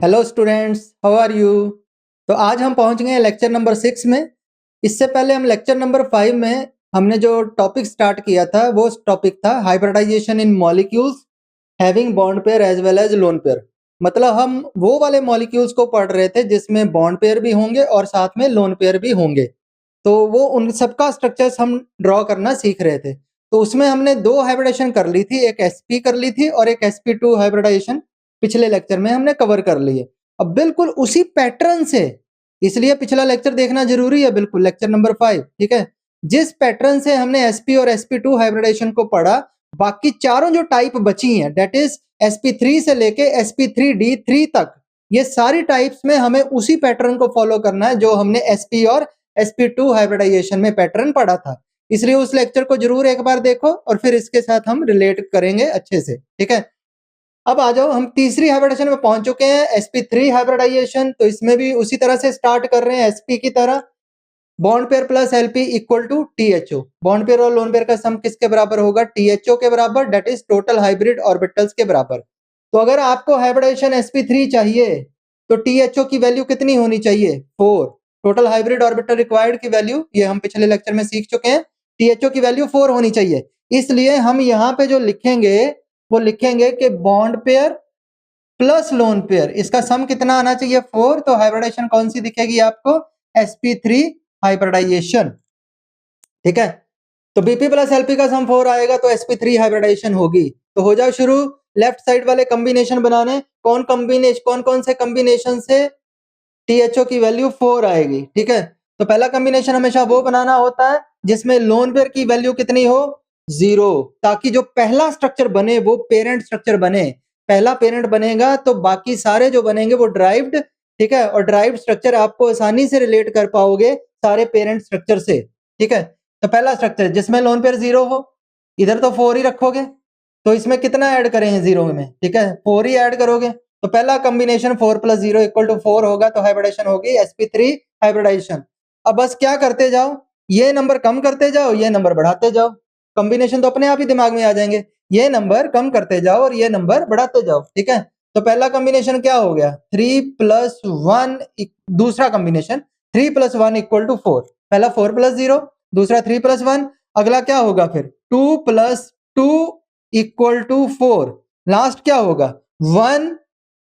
Hello students, how are you. तो आज हम पहुंच गए हैं लेक्चर नंबर 6 में। इससे पहले हम लेक्चर नंबर 5 में हमने जो टॉपिक स्टार्ट किया था वो टॉपिक था hybridisation in molecules having bond pair as well as lone pair. मतलब हम वो वाले मॉलिक्यूल्स को पढ़ रहे थे जिसमें बॉन्ड पेयर भी होंगे और साथ में लोन पेयर भी होंगे। तो वो उन सबका स्ट्रक्चर्स हम ड्रॉ करना सीख रहे थे। तो उसमें हमने दो हाइब्रिडेशन कर ली थी, एक sp कर ली थी और एक sp2 हाइब्रिडाइजेशन पिछले लेक्चर में हमने कवर कर लिए। अब बिल्कुल उसी पैटर्न से, इसलिए पिछला लेक्चर देखना जरूरी है, बिल्कुल लेक्चर नंबर 5, ठीक है। जिस पैटर्न से हमने sp और sp2 हाइब्रिडेशन को पढ़ा, बाकी चारों जो टाइप बची हैं, डेट इज sp3 से लेके sp3d3 तक, ये सारी टाइप्स में हमें उसी पैटर्न को फॉलो करना है जो हमने sp और sp2 हाइब्रिडाइजेशन में पैटर्न पढ़ा था। इसलिए उस लेक्चर को जरूर एक बार देखो और फिर इसके साथ हम रिलेट करेंगे अच्छे से, ठीक है। अब आ जाओ, हम तीसरी हाइब्रिडाइजेशन में पहुंच चुके हैं, sp3 हाइब्रिडाइजेशन। तो इसमें भी उसी तरह से स्टार्ट कर रहे हैं sp की तरह। Bond pair plus LP equal to THO। Bond pair और लोन पेयर का सम किसके बराबर होगा? THO के बराबर, that is total hybrid orbitals के बराबर। तो अगर आपको हाइब्रिडाइजेशन sp3 चाहिए तो THO की वैल्यू कितनी होनी चाहिए? 4। टोटल हाइब्रिड ऑर्बिटल रिक्वायर्ड की वैल्यू, ये हम पिछले लेक्चर में सीख चुके हैं, THO की वैल्यू 4 होनी चाहिए। इसलिए हम यहाँ पे जो लिखेंगे वो लिखेंगे कि bond pair plus lone pair, इसका सम कितना आना चाहिए? 4। तो हाइब्रिडाइजेशन कौन सी दिखेगी आपको? sp3 हाइब्रिडाइजेशन, ठीक है। तो बीपी प्लस एलपी का सम 4 आएगा तो sp3 हाइब्रिडाइजेशन होगी। तो हो जाओ शुरू लेफ्ट साइड वाले कॉम्बिनेशन बनाने। कौन कौन से कॉम्बिनेशन से THO की वैल्यू 4 आएगी, ठीक है। तो पहला कॉम्बिनेशन हमेशा वो बनाना होता है जिसमें लोन पेयर की वैल्यू कितनी हो? 0, ताकि जो पहला स्ट्रक्चर बने वो पेरेंट स्ट्रक्चर बने। पहला पेरेंट बनेगा तो बाकी सारे जो बनेंगे वो ड्राइव्ड, ठीक है। और ड्राइव्ड स्ट्रक्चर आपको आसानी से रिलेट कर पाओगे सारे पेरेंट स्ट्रक्चर से, ठीक है। तो पहला स्ट्रक्चर जिसमें लोन पेयर 0 हो, इधर तो 4 ही रखोगे, तो इसमें कितना ऐड करेंगे 0 में? ठीक है, 4 ही ऐड करोगे। तो पहला कॉम्बिनेशन 4 + 0 = 4 होगा, तो हाइब्रिडाइजेशन होगी sp3 हाइब्रिडाइजेशन। अब बस क्या करते जाओ, ये नंबर कम करते जाओ, ये नंबर बढ़ाते जाओ। कॉम्बिनेशन तो अपने आप ही दिमाग में आ जाएंगे। ये नंबर कम करते जाओ और ये नंबर बढ़ाते जाओ, ठीक है। तो पहला कॉम्बिनेशन क्या हो गया? 3 + 1। दूसरा कॉम्बिनेशन 3 + 1 = 4। पहला 4 + 0, दूसरा 3 + 1। अगला क्या होगा फिर? 2 + 2 = 4। लास्ट क्या होगा? 1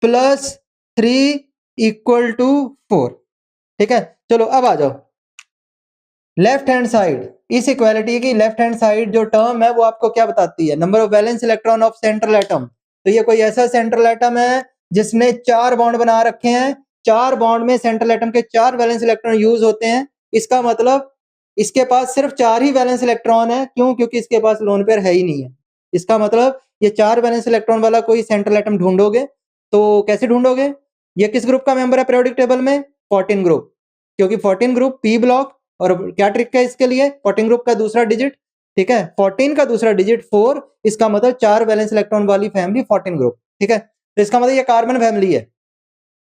+ 3 = 4, ठीक है। चलो अब आ जाओ लेफ्ट हैंड साइड। इस इक्वालिटी की लेफ्ट हैंड साइड जो टर्म है वो आपको क्या बताती है? Number of valence electron of central atom. तो ये कोई ऐसा सेंट्रल एटम है जिसने 4 बॉन्ड बना रखे हैं, 4 बॉन्ड में सेंट्रल एटम के 4 वैलेंस इलेक्ट्रॉन यूज होते हैं। इसका मतलब इसके पास सिर्फ 4 ही वैलेंस इलेक्ट्रॉन है। क्यों? क्योंकि इसके पास लोन पेयर है ही नहीं है। इसका मतलब ये 4 वैलेंस इलेक्ट्रॉन वाला कोई सेंट्रल एटम ढूंढोगे तो कैसे ढूंढोगे? ये किस ग्रुप का मेंबर है पीरियोडिक टेबल में? 14 ग्रुप, क्योंकि 14 ग्रुप पी ब्लॉक। और क्या ट्रिक है इसके लिए? 14 ग्रुप का दूसरा डिजिट, ठीक है, 14 का दूसरा डिजिट 4। इसका मतलब 4 वैलेंस इलेक्ट्रॉन वाली फैमिली 14 ग्रुप, ठीक है। तो इसका मतलब ये कार्बन फैमिली है।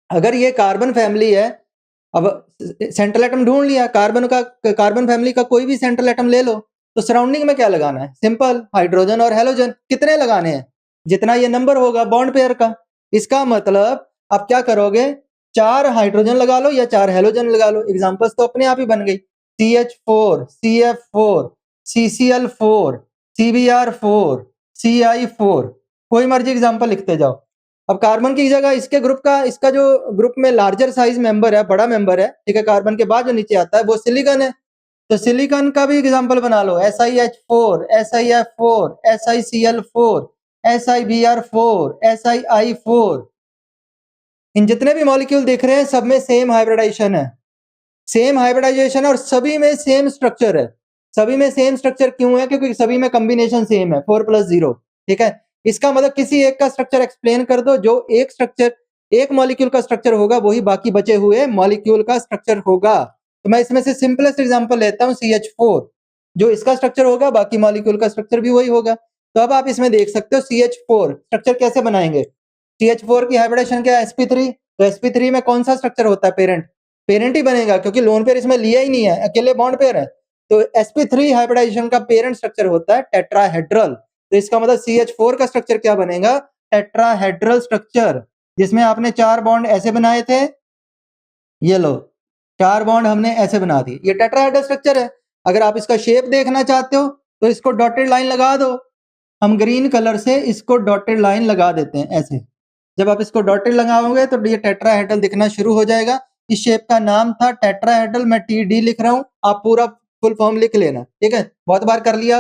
अगर ये कार्बन फैमिली है, अब सेंट्रल एटम ढूंढ लिया, कार्बन फैमिली का कोई भी सेंट्रल एटम ले लो, तो सराउंडिंग में क्या लगाना है? सिंपल, हाइड्रोजन और हेलोजन। कितने लगाने हैं? जितना ये नंबर होगा बॉन्ड पेयर का। इसका मतलब आप क्या करोगे? 4 हाइड्रोजन लगा लो या 4 हेलोजन लगा लो। एग्जांपल्स तो अपने आप ही बन गई। CH4, CF4, CCl4, CBr4, CI4, कोई मर्जी एग्जांपल लिखते जाओ। अब कार्बन की जगह इसके ग्रुप का, इसका जो ग्रुप में लार्जर साइज मेंबर है, बड़ा मेंबर है, ठीक है, कार्बन के बाद जो नीचे आता है वो सिलिकॉन है। तो सिलिकॉन का भी एग्जांपल बना लो। SiH4, SiF4, SiCl4, SiBr4, SiI4। इन जितने भी मॉलिक्यूल दिख रहे हैं सब में सेम हाइब्रिडाइजेशन है, सेम हाइब्रिडाइजेशन, और सभी में सेम स्ट्रक्चर है। सभी में सेम स्ट्रक्चर क्यों है? क्योंकि सभी में कॉम्बिनेशन सेम है, 4 + 0, ठीक है। इसका मतलब किसी एक का स्ट्रक्चर एक्सप्लेन कर दो, जो एक स्ट्रक्चर, एक मॉलिक्यूल का स्ट्रक्चर होगा वही बाकी बचे हुए मॉलिक्यूल का स्ट्रक्चर होगा। तो मैं इसमें से सिंपलेस्ट एग्जांपल लेता हूं, CH4। जो इसका स्ट्रक्चर होगा बाकी मॉलिक्यूल का स्ट्रक्चर भी वही होगा। तो अब आप इसमें देख सकते हो CH4 स्ट्रक्चर कैसे बनाएंगे। CH4 की हाइब्रिडेशन क्या है? sp3। तो sp3 में कौन सा स्ट्रक्चर होता है? पेरेंट। पेरेंट ही बनेगा क्योंकि लोन पेयर इसमें लिया ही नहीं है, अकेले बॉन्ड पेयर है। तो sp3 हाइब्रिडाइजेशन का पेरेंट स्ट्रक्चर होता है टेट्राहेड्रल। तो इसका मतलब CH4 का स्ट्रक्चर क्या बनेगा? Tetrahedral structure. जिसमें आपने 4 बॉन्ड ऐसे बनाए थे, ये लो 4 बॉन्ड हमने ऐसे बना दिए। ये टेट्राहेड्रल स्ट्रक्चर है। अगर आप इसका शेप देखना चाहते हो तो इसको डॉटेड लाइन लगा दो। हम ग्रीन कलर से इसको डॉटेड लाइन लगा देते हैं ऐसे। जब आप इसको डॉटेड लगाओगे तो ये टेट्राहेड्रल दिखना शुरू हो जाएगा। इस शेप का नाम था टेट्राहेड्रल। मैं TD लिख रहा हूं, आप पूरा फुल फॉर्म लिख लेना, ठीक है। बहुत बार कर लिया।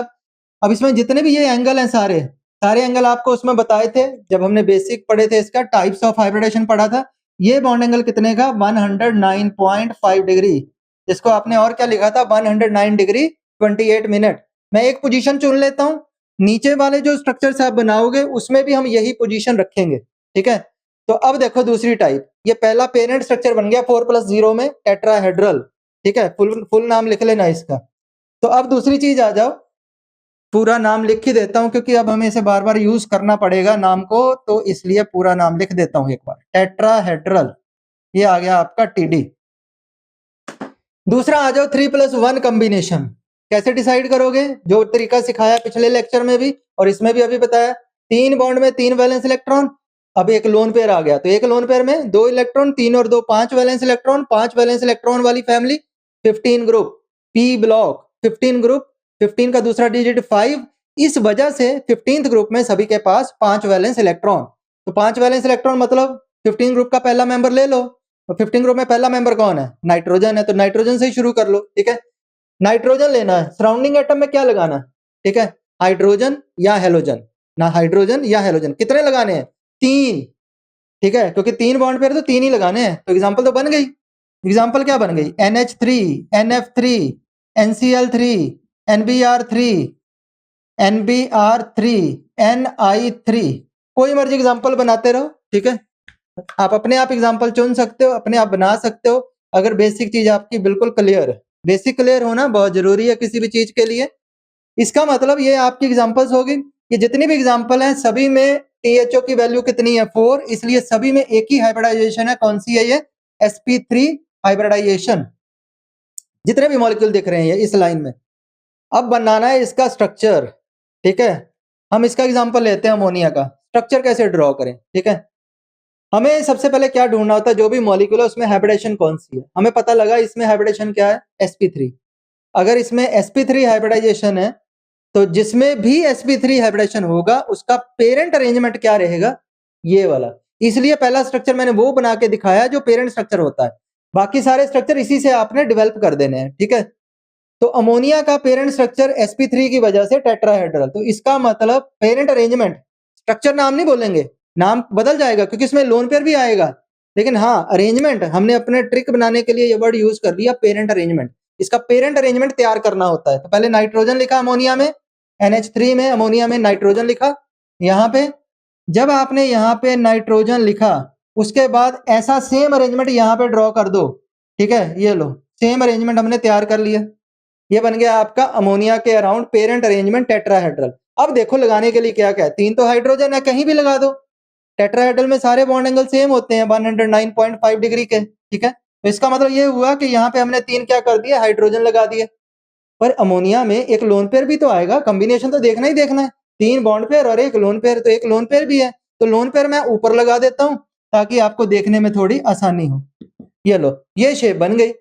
अब इसमें जितने भी ये एंगल हैं सारे एंगल आपको उसमें बताए थे जब हमने बेसिक पढ़े थे, इसका टाइप्स ऑफ हाइब्रिडेशन पढ़ा था। ये बॉन्ड एंगल कितने का 109.5 डिग्री, जिसको आपने और क्या लिखा था 109 डिग्री 28 मिनट। मैं एक पोजीशन चुन लेता हूं, नीचे वाले जो स्ट्रक्चर्स आप बनाओगे उसमें भी हम यही पोजीशन रखेंगे, ठीक है। तो अब देखो दूसरी टाइप, ये पहला पेरेंट स्ट्रक्चर बन गया 4+0 में टेट्राहेड्रल, ठीक है। फुल नाम लिख लेना इसका। तो अब दूसरी चीज आ जाओ, पूरा नाम लिख ही देता हूं क्योंकि अब हमें इसे बार बार यूज करना पड़ेगा नाम को, तो इसलिए पूरा नाम लिख देता हूं एक बार, टेट्राहेड्रल। ये आ गया आपका TD। दूसरा आ जाओ 3+1 कॉम्बिनेशन। कैसे डिसाइड करोगे? जो तरीका सिखाया पिछले लेक्चर में भी और इसमें भी अभी बताया, 3 बॉन्ड में 3 वैलेंस इलेक्ट्रॉन। अब एक लोन पेयर आ गया तो एक लोन पेयर में 2 इलेक्ट्रॉन, 3 और 2 5 वैलेंस इलेक्ट्रॉन, 5 वैलेंस इलेक्ट्रॉन वाली family 15 group, P block 15 group, 15 का दूसरा डिजिट 5। इस वजह से 15th ग्रुप में सभी के पास 5 वैलेंस इलेक्ट्रॉन। तो 5 वैलेंस इलेक्ट्रॉन मतलब 15 ग्रुप का पहला मेंबर ले लो। तो 15 ग्रुप में पहला मेंबर कौन है? नाइट्रोजन है, तो नाइट्रोजन से ही शुरू कर लो, ठीक है। नाइट्रोजन लेना है, सराउंडिंग एटम में क्या लगाना है, ठीक है, हाइड्रोजन या हेलोजन, ना हाइड्रोजन या हेलोजन। कितने लगाने हैं? 3, ठीक है, क्योंकि 3 बॉन्ड पेयर तो 3 ही लगाने हैं। तो एग्जांपल तो बन गई। एग्जांपल क्या बन गई? NH3, NF3, NCl3, NBr3, NBr3, Ni3। कोई मर्जी एग्जांपल बनाते रहो, ठीक है। आप अपने आप एग्जाम्पल चुन सकते हो, अपने आप बना सकते हो, अगर बेसिक चीज आपकी बिल्कुल क्लियर है। बेसिक क्लियर होना बहुत जरूरी है किसी भी चीज के लिए। इसका मतलब ये आपकी एग्जाम्पल्स होगी, ये जितनी भी एग्जाम्पल हैं सभी में THO की वैल्यू कितनी है 4, इसलिए सभी में एक ही हाइब्रिडाइजेशन है। कौन सी है ये? sp3 hybridisation. जितने भी मॉलिक्यूल दिख रहे हैं ये इस लाइन में। अब बनाना है इसका स्ट्रक्चर, ठीक है। हम इसका एग्जाम्पल लेते हैं अमोनिया का। स्ट्रक्चर कैसे ड्रॉ करें, ठीक है। हमें सबसे पहले क्या ढूंढना होता है, जो भी मॉलिक्यूल है उसमें हाइब्रिडेशन कौन सी है। हमें पता लगा इसमें हाइब्रिडेशन क्या है, sp3। अगर इसमें sp3 हाइब्रिडाइजेशन है तो जिसमें भी sp3 हाइब्रिडेशन होगा उसका पेरेंट अरेंजमेंट क्या रहेगा, ये वाला। इसलिए पहला स्ट्रक्चर मैंने वो बना के दिखाया जो पेरेंट स्ट्रक्चर होता है। बाकी सारे स्ट्रक्चर इसी से आपने डेवलप कर देने हैं, ठीक है। तो अमोनिया का पेरेंट स्ट्रक्चर sp3 की वजह से टेट्राहेड्रल, तो इसका मतलब पेरेंट अरेंजमेंट, स्ट्रक्चर नाम नहीं बोलेंगे, नाम बदल जाएगा क्योंकि इसमें लोन पेयर भी आएगा। लेकिन हाँ, अरेंजमेंट हमने अपने ट्रिक बनाने के लिए ये वर्ड यूज कर दिया, पेरेंट अरेंजमेंट। इसका पेरेंट अरेंजमेंट तैयार करना होता है। तो पहले नाइट्रोजन लिखा अमोनिया में, NH3 में, अमोनिया में नाइट्रोजन लिखा। यहाँ पे जब आपने यहाँ पे नाइट्रोजन लिखा उसके बाद ऐसा सेम अरेंजमेंट यहाँ पे ड्रॉ कर दो, ठीक है। ये लो सेम अरेंजमेंट हमने तैयार कर लिया। ये बन गया आपका अमोनिया के अराउंड पेरेंट अरेंजमेंट टेट्राहेड्रल। अब देखो लगाने के लिए क्या क्या है, 3 तो हाइड्रोजन है, कहीं भी लगा दो। टेट्राहेड्रल में सारे बॉन्ड एंगल सेम होते हैं 109.5 डिग्री के, ठीक है। तो इसका मतलब ये हुआ कि यहाँ पे हमने 3 क्या कर दिए, हाइड्रोजन लगा दिए। पर अमोनिया में एक लोन पेयर भी तो आएगा, कॉम्बिनेशन तो देखना ही देखना है। 3 बॉन्ड पेयर और एक लोन पेयर, तो एक लोन पेयर भी है, तो लोन पेयर मैं ऊपर लगा देता हूँ ताकि आपको देखने में थोड़ी आसानी हो। ये लो, ये शेप बन गई।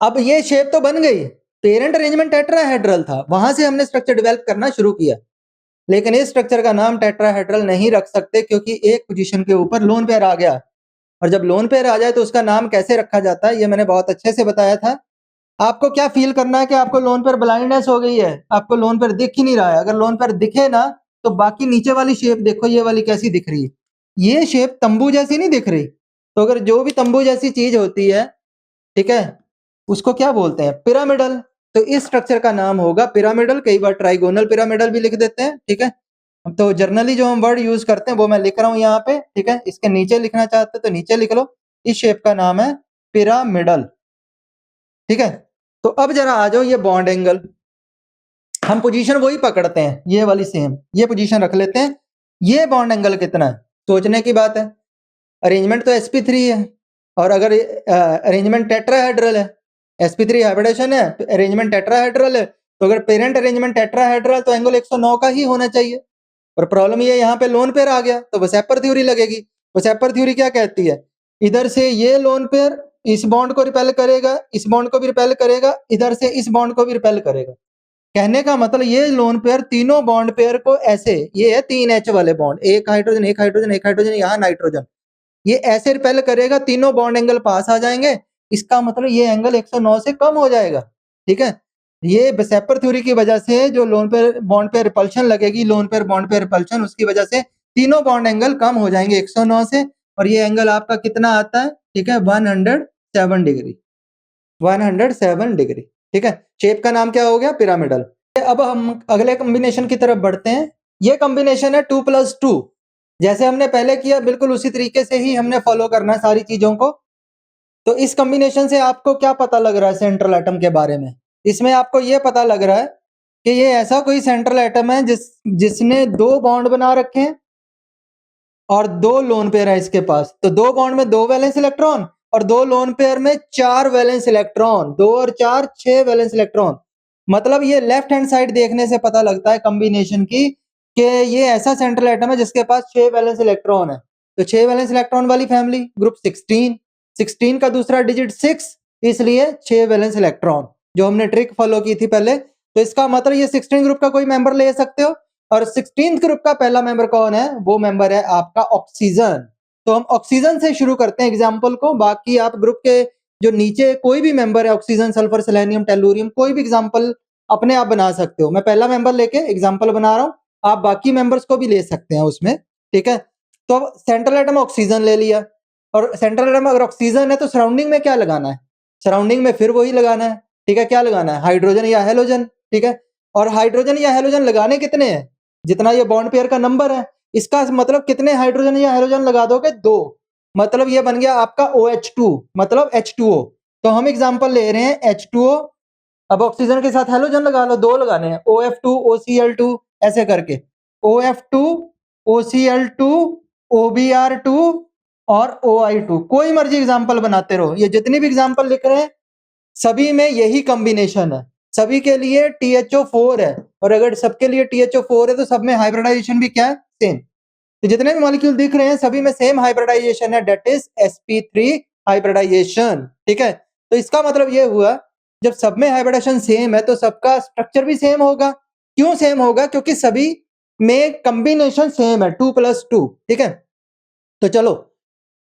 अब ये शेप तो बन गई, पेरेंट अरेंजमेंट टेट्राहेड्रल था, वहां से हमने स्ट्रक्चर डेवलप करना शुरू किया। लेकिन इस स्ट्रक्चर का नाम टेट्राहेड्रल नहीं रख सकते क्योंकि एक पोजीशन के ऊपर लोन पेयर आ गया। और जब लोन पेयर आ जाए तो उसका नाम कैसे रखा जाता है ये मैंने बहुत अच्छे से बताया था। आपको क्या फील करना है कि आपको लोन पेयर ब्लाइंडनेस हो गई है, आपको लोन पेयर दिख ही नहीं रहा है। अगर लोन पेयर दिखे ना तो बाकी नीचे वाली शेप देखो, ये वाली कैसी दिख रही है, ये शेप तंबू जैसी नहीं दिख रही। तो अगर जो भी तंबू जैसी चीज होती है, ठीक है, उसको क्या बोलते हैं, पिरामिडल। तो इस स्ट्रक्चर का नाम होगा पिरामिडल, कई बार ट्राइगोनल पिरामिडल भी लिख देते हैं, ठीक है। तो जर्नली जो हम वर्ड यूज करते हैं वो मैं लिख रहा हूं यहाँ पे, ठीक है। इसके नीचे लिखना चाहते तो नीचे लिख लो। इस शेप का नाम है पिरामिडल, ठीक है। तो अब जरा आ जाओ ये बॉन्ड एंगल, हम पोजीशन वही पकड़ते हैं, ये वाली सेम, ये पोजीशन रख लेते हैं। ये बॉन्ड एंगल कितना है, सोचने की बात है। अरेंजमेंट तो sp3 है, और अगर अरेंजमेंट टेट्राहेड्रल है, sp3 हाइब्रिडेशन है, अरेंजमेंट टेट्राहेड्रल है, तो अगर पेरेंट अरेंजमेंट टेट्राहेड्रल तो एंगल 109 का ही होना चाहिए। और प्रॉब्लम ये यहाँ पे लोन पेयर आ गया तो बस एपर थ्योरी लगेगी। शेपर थ्योरी क्या कहती है, इधर से ये लोन पेयर इस बॉन्ड को रिपेल करेगा, इस बॉन्ड को भी रिपेल करेगा, इधर से इस बॉन्ड को भी रिपेल करेगा। कहने का मतलब ये लोन पेयर तीनों बॉन्ड पेयर को ऐसे, ये है 3H वाले बॉन्ड, एक हाइड्रोजन एक हाइड्रोजन एक हाइड्रोजन, यहाँ नाइट्रोजन, ये ऐसे रिपेल करेगा, तीनों बॉन्ड एंगल पास आ जाएंगे। इसका मतलब ये एंगल 109 से कम हो जाएगा। ठीक है, ये शेपर थ्योरी की वजह से जो लोन पेयर बॉन्ड पे रिपल्शन लगेगी, लोन पेयर बॉन्ड पे रिपल्शन, उसकी वजह से तीनों बॉन्ड एंगल कम हो जाएंगे 109 से, और ये एंगल आपका कितना आता है, ठीक है, 107 डिग्री, 107 डिग्री। ठीक है, शेप का नाम क्या हो गया, पिरामिडल। अब हम अगले कॉम्बिनेशन की तरफ बढ़ते हैं। ये कॉम्बिनेशन है 2+2, जैसे हमने पहले किया बिल्कुल उसी तरीके से ही हमने फॉलो करना है सारी चीजों को। तो इस कॉम्बिनेशन से आपको क्या पता लग रहा है सेंट्रल एटम के बारे में, इसमें आपको ये पता लग रहा है कि ये ऐसा कोई सेंट्रल एटम है जिसने 2 बॉन्ड बना रखे हैं और 2 लोन पेयर है इसके पास। तो 2 बॉन्ड में 2 वैलेंस इलेक्ट्रॉन और 2 लोन पेयर में 4 वैलेंस इलेक्ट्रॉन, 2 और 4 6 वैलेंस इलेक्ट्रॉन। मतलब ये लेफ्ट हैंड साइड देखने से पता लगता है कॉम्बिनेशन की कि ये ऐसा सेंट्रल एटम है जिसके पास 6 वैलेंस इलेक्ट्रॉन है। तो 6 वैलेंस इलेक्ट्रॉन वाली फैमिली, ग्रुप 16, 16 का दूसरा डिजिट 6, इसलिए 6 वैलेंस इलेक्ट्रॉन, जो हमने ट्रिक फॉलो की थी पहले। तो इसका मतलब ये 16 ग्रुप का कोई मेंबर ले सकते हो, और 16th ग्रुप का पहला मेंबर कौन है, वो मेंबर है आपका ऑक्सीजन। तो हम ऑक्सीजन से शुरू करते हैं एग्जाम्पल को, बाकी आप ग्रुप के जो नीचे कोई भी मेंबर है, ऑक्सीजन, सल्फर, सेलेनियम, टेलुरियम, कोई भी एग्जाम्पल अपने आप बना सकते हो। मैं पहला मेंबर लेके एग्जाम्पल बना रहा हूँ, आप बाकी मेंबर्स को भी ले सकते हैं उसमें। ठीक है, तो अब सेंट्रल एटम ऑक्सीजन ले लिया, और सेंट्रल एटम अगर ऑक्सीजन है तो सराउंडिंग में क्या लगाना है, सराउंडिंग में फिर वही लगाना है। ठीक है, क्या लगाना है, हाइड्रोजन या हेलोजन। ठीक है, और हाइड्रोजन या हेलोजन लगाने कितने हैं, जितना ये बॉन्ड पेयर का नंबर है, इसका मतलब कितने हाइड्रोजन या हेलोजन लगा दोगे, 2। मतलब ये बन गया आपका OH2, मतलब H2O। तो हम एग्जांपल ले रहे हैं H2O। अब ऑक्सीजन के साथ हेलोजन लगा लो, 2 लगाने हैं, OF2 OCl2 ऐसे करके, OF2 OCl2 OBr2 और OI2, कोई मर्जी एग्जांपल बनाते रहो। ये जितनी भी एग्जांपल लिख रहे हैं सभी में यही कॉम्बिनेशन है, सभी के लिए THO4 है, और अगर सबके लिए THO4 है तो सब में हाइब्रिडाइजेशन भी क्या है, सेम। तो जितने भी मॉलिक्यूल दिख रहे हैं सभी में सेम हाइब्रिडाइजेशन है, दैट इज sp3 हाइब्रिडाइजेशन। ठीक है, तो इसका मतलब ये हुआ जब सब में हाइब्रिडाइजेशन सेम है तो सबका स्ट्रक्चर भी सेम होगा। क्यों सेम होगा, क्योंकि सभी में कॉम्बिनेशन सेम है 2+2। ठीक है, तो चलो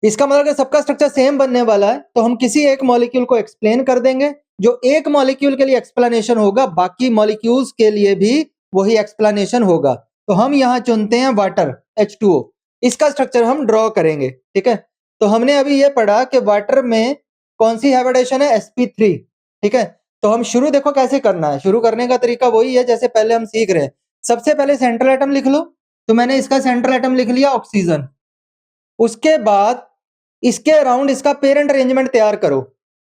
इसका मतलब कि सबका स्ट्रक्चर सेम बनने वाला है, तो हम किसी एक मॉलिक्यूल को एक्सप्लेन कर देंगे। जो एक मॉलिक्यूल के लिए एक्सप्लेनेशन होगा बाकी मॉलिक्यूल्स के लिए भी वही एक्सप्लेनेशन होगा। तो हम यहाँ चुनते हैं वाटर, H2O, इसका स्ट्रक्चर हम ड्रॉ करेंगे। ठीक है, तो हमने अभी ये पढ़ा कि वाटर में कौन सी हाइब्रिडाइजेशन है, sp3। ठीक है, तो हम शुरू देखो कैसे करना है, शुरू करने का तरीका वही है जैसे पहले हम सीख रहे हैं। सबसे पहले सेंट्रल एटम लिख लो, तो मैंने इसका सेंट्रल एटम लिख लिया ऑक्सीजन। उसके बाद इसके अराउंड इसका पेरेंट अरेंजमेंट तैयार करो,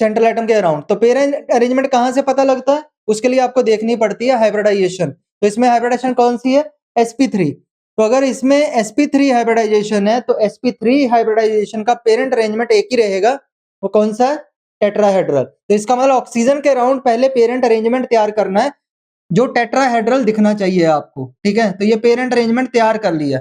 सेंट्रल एटम के अराउंड। तो पेरेंट अरेंजमेंट कहां से पता लगता है, उसके लिए आपको देखनी पड़ती है हाइब्रिडाइजेशन। तो इसमें हाइब्रिडाइजेशन कौन सी है, sp3। तो अगर इसमें sp3 हाइब्रिडाइजेशन है तो sp3 हाइब्रिडाइजेशन का पेरेंट अरेंजमेंट एक ही रहेगा, वो कौन सा है, टेट्राहेड्रल। तो इसका मतलब ऑक्सीजन के अराउंड पहले पेरेंट अरेंजमेंट तैयार करना है जो टेट्राहेड्रल दिखना चाहिए आपको। ठीक है, तो ये पेरेंट अरेंजमेंट तैयार कर लिया,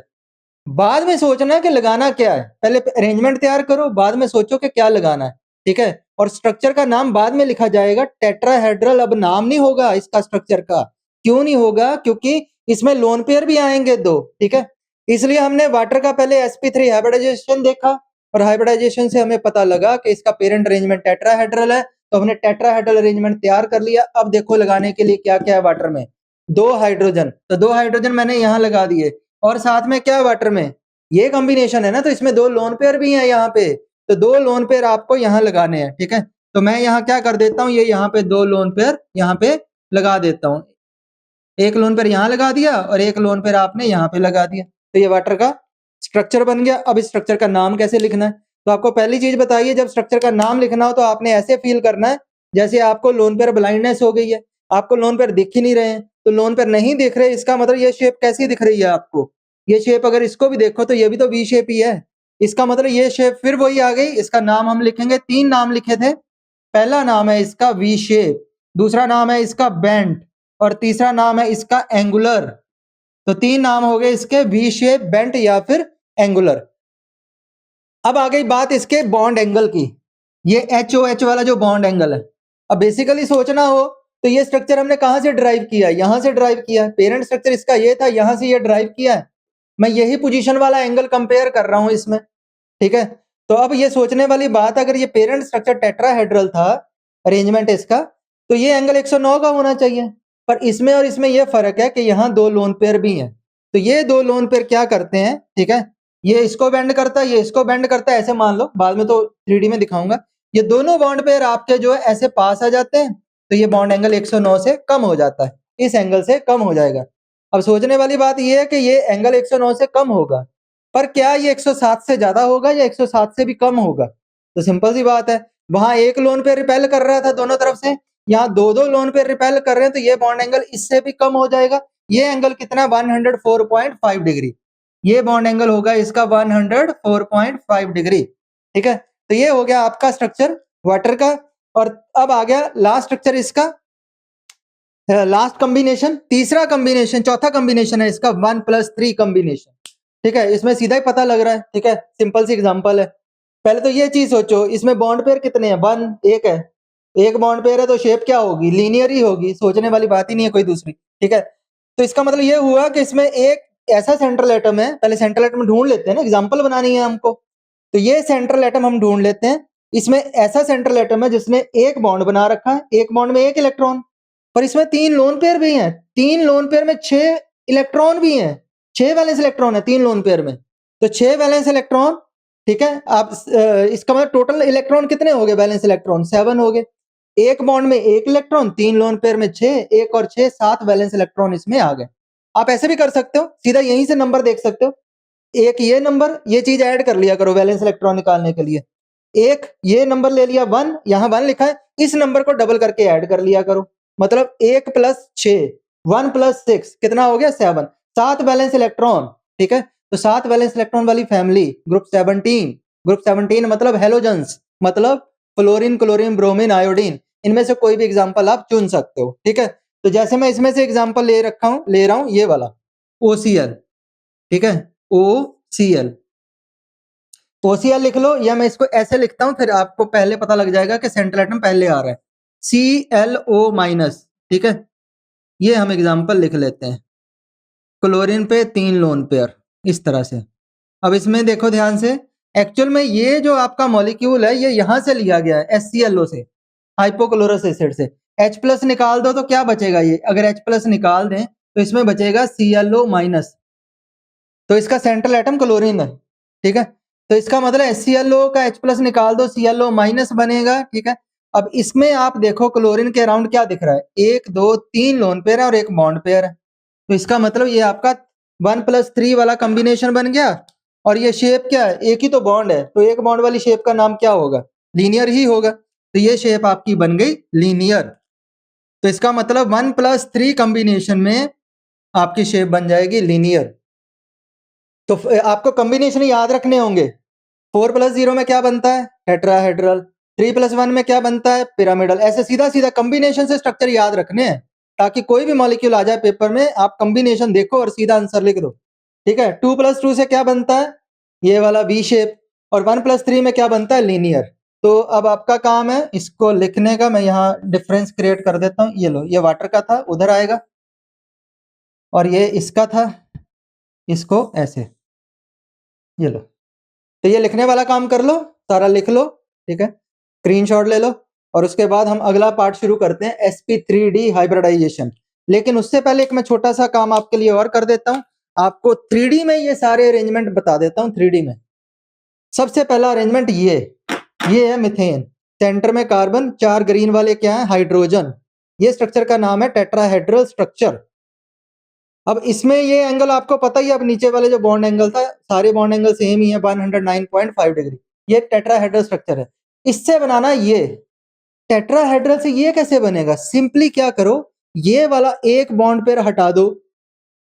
बाद में सोचना है कि लगाना क्या है, पहले अरेंजमेंट तैयार करो, बाद में सोचो कि क्या लगाना है। ठीक है, और स्ट्रक्चर का नाम बाद में लिखा जाएगा, टेट्राहेड्रल अब नाम नहीं होगा इसका स्ट्रक्चर का। क्यों नहीं होगा, क्योंकि इसमें लोन पेयर भी आएंगे 2। ठीक है, इसलिए हमने वाटर का पहले sp3 हाइब्रिडाइजेशन देखा, और हाइब्रिडाइजेशन से हमें पता लगा कि इसका पेरेंट अरेंजमेंट टेट्राहेड्रल है, तो हमने टेट्राहेड्रल अरेंजमेंट तैयार कर लिया। अब देखो लगाने के लिए क्या क्या है वाटर में, 2 हाइड्रोजन, तो 2 हाइड्रोजन मैंने यहाँ लगा दिए, और साथ में क्या है वाटर में, ये कॉम्बिनेशन है ना, तो इसमें 2 लोन पेयर भी हैं यहाँ पे, तो 2 लोन पेयर आपको यहाँ लगाने हैं। ठीक है, तो मैं यहाँ क्या कर देता हूँ, ये यहाँ पे 2 लोन पेयर यहाँ पे लगा देता हूँ, एक लोन पेयर यहाँ लगा दिया और एक लोन पेयर आपने यहाँ पे लगा दिया। तो ये वाटर का स्ट्रक्चर बन गया। अब इस स्ट्रक्चर का नाम कैसे लिखना है, तो आपको पहली चीज बताइए, जब स्ट्रक्चर का नाम लिखना हो तो आपने ऐसे फील करना है जैसे आपको लोन पेयर ब्लाइंडनेस हो गई है, आपको लोन पेयर दिख ही नहीं रहे हैं। तो लोन पेयर नहीं दिख रहे, इसका मतलब ये शेप कैसी दिख रही है आपको, ये शेप अगर इसको भी देखो तो ये भी तो वी शेप ही है। इसका मतलब ये शेप फिर वही आ गई। इसका नाम हम लिखेंगे, 3 नाम लिखे थे, पहला नाम है इसका वी शेप, दूसरा नाम है इसका बेंट, और तीसरा नाम है इसका एंगुलर। तो 3 नाम हो गए इसके, वी शेप, बेंट या फिर एंगुलर। अब आ गई बात इसके बॉन्ड एंगल की, ये HOH वाला जो बॉन्ड एंगल है। अब बेसिकली सोचना हो तो ये स्ट्रक्चर हमने कहां से ड्राइव किया, यहां से ड्राइव किया है। पेरेंट स्ट्रक्चर इसका ये था, यहां से ये ड्राइव किया है। मैं यही पोजीशन वाला एंगल कंपेयर कर रहा हूं इसमें, ठीक है। तो अब ये सोचने वाली बात, अगर ये पेरेंट स्ट्रक्चर टेट्राहेड्रल था अरेंजमेंट इसका, तो ये एंगल 109 का होना चाहिए। पर इसमें और इसमें ये फर्क है कि यहाँ दो लोन पेयर भी हैं। तो ये दो लोन पेयर क्या करते हैं, ठीक है, ये इसको बेंड करता है, ये इसको बेंड करता है, ऐसे मान लो, बाद में तो 3D में दिखाऊंगा। ये दोनों बॉन्ड पेयर आपके जो है ऐसे पास आ जाते हैं, तो ये बॉन्ड एंगल 109 से कम हो जाता है, इस एंगल से कम हो जाएगा। अब सोचने वाली बात ये है कि ये एंगल 109 से कम होगा, पर क्या ये 107 से ज्यादा होगा या 107 से भी कम होगा? तो सिंपल सी बात है, वहां एक लोन पेयर रिपेल कर रहा था दोनों तरफ से, यहाँ दो दो लोन पेयर रिपेल कर रहे हैं, तो ये बॉन्ड एंगल इससे भी कम हो जाएगा। ये एंगल कितना, 104.5 डिग्री। ये बॉन्ड एंगल होगा इसका 104.5 डिग्री, ठीक है। तो ये हो गया आपका स्ट्रक्चर वाटर का। और अब आ गया लास्ट स्ट्रक्चर इसका, लास्ट कॉम्बिनेशन, तीसरा कॉम्बिनेशन, चौथा कॉम्बिनेशन है इसका 1+3 कॉम्बिनेशन, ठीक है। इसमें सीधा ही पता लग रहा है, ठीक है, सिंपल सी एग्जांपल है। पहले तो ये चीज सोचो, इसमें बॉन्ड पेयर कितने हैं, वन, एक है, एक बॉन्ड पेयर है, तो शेप क्या होगी, लीनियर ही होगी, सोचने वाली बात ही नहीं है कोई दूसरी, ठीक है। तो इसका मतलब ये हुआ कि इसमें एक ऐसा सेंट्रल एटम है, पहले सेंट्रल एटम ढूंढ लेते हैं ना, एग्जाम्पल बनानी है हमको। तो ये सेंट्रल एटम हम ढूंढ लेते हैं, इसमें ऐसा सेंट्रल एटम है जिसने एक बॉन्ड बना रखा है, एक बॉन्ड में एक इलेक्ट्रॉन, पर इसमें 3 लोन पेयर भी हैं, 3 लोन पेयर में 6 इलेक्ट्रॉन भी हैं, 6 वैलेंस इलेक्ट्रॉन है 3 लोन पेयर में, तो 6 वैलेंस इलेक्ट्रॉन, ठीक है। आप इसका मतलब टोटल इलेक्ट्रॉन कितने हो गए, वैलेंस इलेक्ट्रॉन 7 हो गए। एक बॉन्ड में एक इलेक्ट्रॉन, 3 लोन पेयर में 6, एक और 6, 7 वैलेंस इलेक्ट्रॉन इसमें आ गए। आप ऐसे भी कर सकते हो, सीधा यहीं से नंबर देख सकते हो, एक ये नंबर, ये चीज ऐड कर लिया करो वैलेंस इलेक्ट्रॉन निकालने के लिए, एक ये नंबर ले लिया 1, यहाँ 1 लिखा है, इस नंबर को डबल करके ऐड कर लिया करो, मतलब 1+6, 1+6 कितना हो गया 7, 7 वैलेंस इलेक्ट्रॉन, ठीक है। तो 7 वैलेंस इलेक्ट्रॉन वाली फैमिली ग्रुप 17, ग्रुप 17 मतलब हेलोजेंस, मतलब फ्लोरीन, क्लोरीन, ब्रोमीन, आयोडीन, इनमें से कोई भी एग्जांपल आप चुन सकते हो, ठीक है। तो जैसे मैं इसमें से एग्जांपल ले रहा हूं ये वाला OCl, ठीक है, OCl, OCl लिख लो, या मैं इसको ऐसे लिखता हूं, फिर आपको पहले पता लग जाएगा कि सेंट्रल एटम पहले आ रहा है, ClO-, ठीक है। ये हम एग्जांपल लिख लेते हैं, क्लोरीन पे 3 लोन पेयर, इस तरह से। अब इसमें देखो ध्यान से, एक्चुअल में ये जो आपका मॉलिक्यूल है ये यहां से लिया गया है, HClO से, हाइपोक्लोरस एसिड से। H+ निकाल दो तो क्या बचेगा, ये अगर H+ निकाल दें तो इसमें बचेगा ClO-, तो इसका सेंट्रल एटम क्लोरीन है, ठीक है। तो इसका मतलब HClO का H+ निकाल दो, ClO- बनेगा, ठीक है। अब इसमें आप देखो क्लोरीन के अराउंड क्या दिख रहा है, 1 2 3 लोन पेयर है और एक बॉन्ड पेयर है, तो इसका मतलब ये आपका 1+3 वाला कॉम्बिनेशन बन गया। और ये शेप क्या है, एक ही तो बॉन्ड है, तो एक बॉन्ड वाली शेप का नाम क्या होगा, लीनियर ही होगा, तो ये शेप आपकी बन गई लीनियर। तो इसका मतलब 1+3 कॉम्बिनेशन में आपकी शेप बन जाएगी लीनियर। तो आपको कॉम्बिनेशन याद रखने होंगे, 4+0 में क्या बनता है, टेट्राहेड्रल, 3+1 में क्या बनता है, पिरामिडल। ऐसे सीधा सीधा कॉम्बिनेशन से स्ट्रक्चर याद रखने हैं, ताकि कोई भी मॉलिक्यूल आ जाए पेपर में, आप कॉम्बिनेशन देखो और सीधा आंसर लिख दो, ठीक है। 2+2 से क्या बनता है, ये वाला V शेप, और 1+3 में क्या बनता है, लीनियर। तो अब आपका काम है इसको लिखने का, मैं यहाँ डिफरेंस क्रिएट कर देता हूँ, ये लो, ये वाटर का था उधर आएगा, और ये इसका था, इसको ऐसे, ये लो। तो ये लिखने वाला काम कर लो, सारा लिख लो, ठीक है, स्क्रीनशॉट ले लो, और उसके बाद हम अगला पार्ट शुरू करते हैं, sp3d हाइब्रिडाइजेशन। लेकिन उससे पहले एक मैं छोटा सा काम आपके लिए और कर देता हूं, आपको 3D में ये सारे अरेंजमेंट बता देता हूं। 3D में सबसे पहला अरेंजमेंट ये है मिथेन, सेंटर में कार्बन, 4 ग्रीन वाले क्या है, हाइड्रोजन। ये स्ट्रक्चर का नाम है टेट्राहेड्रल स्ट्रक्चर। अब इसमें ये एंगल आपको पता ही है, अब नीचे वाले जो बॉन्ड एंगल था, सारे बॉन्ड एंगल सेम ही है, 109.5 डिग्री। ये टेट्राहेड्रल स्ट्रक्चर है, इससे बनाना ये टेट्राहेड्रल से ये कैसे बनेगा, सिंपली क्या करो, ये वाला एक बॉन्ड पेयर हटा दो,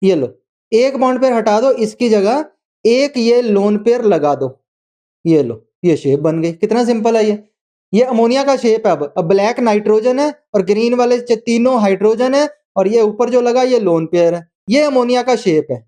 ये लो, एक बॉन्ड पेयर हटा दो, इसकी जगह एक ये लोन पेयर लगा दो, ये लो, ये शेप बन गई। कितना सिंपल है ये अमोनिया का शेप है। अब ब्लैक नाइट्रोजन है और ग्रीन वाले तीनों हाइड्रोजन है, और ये ऊपर जो लगा ये लोन पेयर है, ये अमोनिया का शेप है।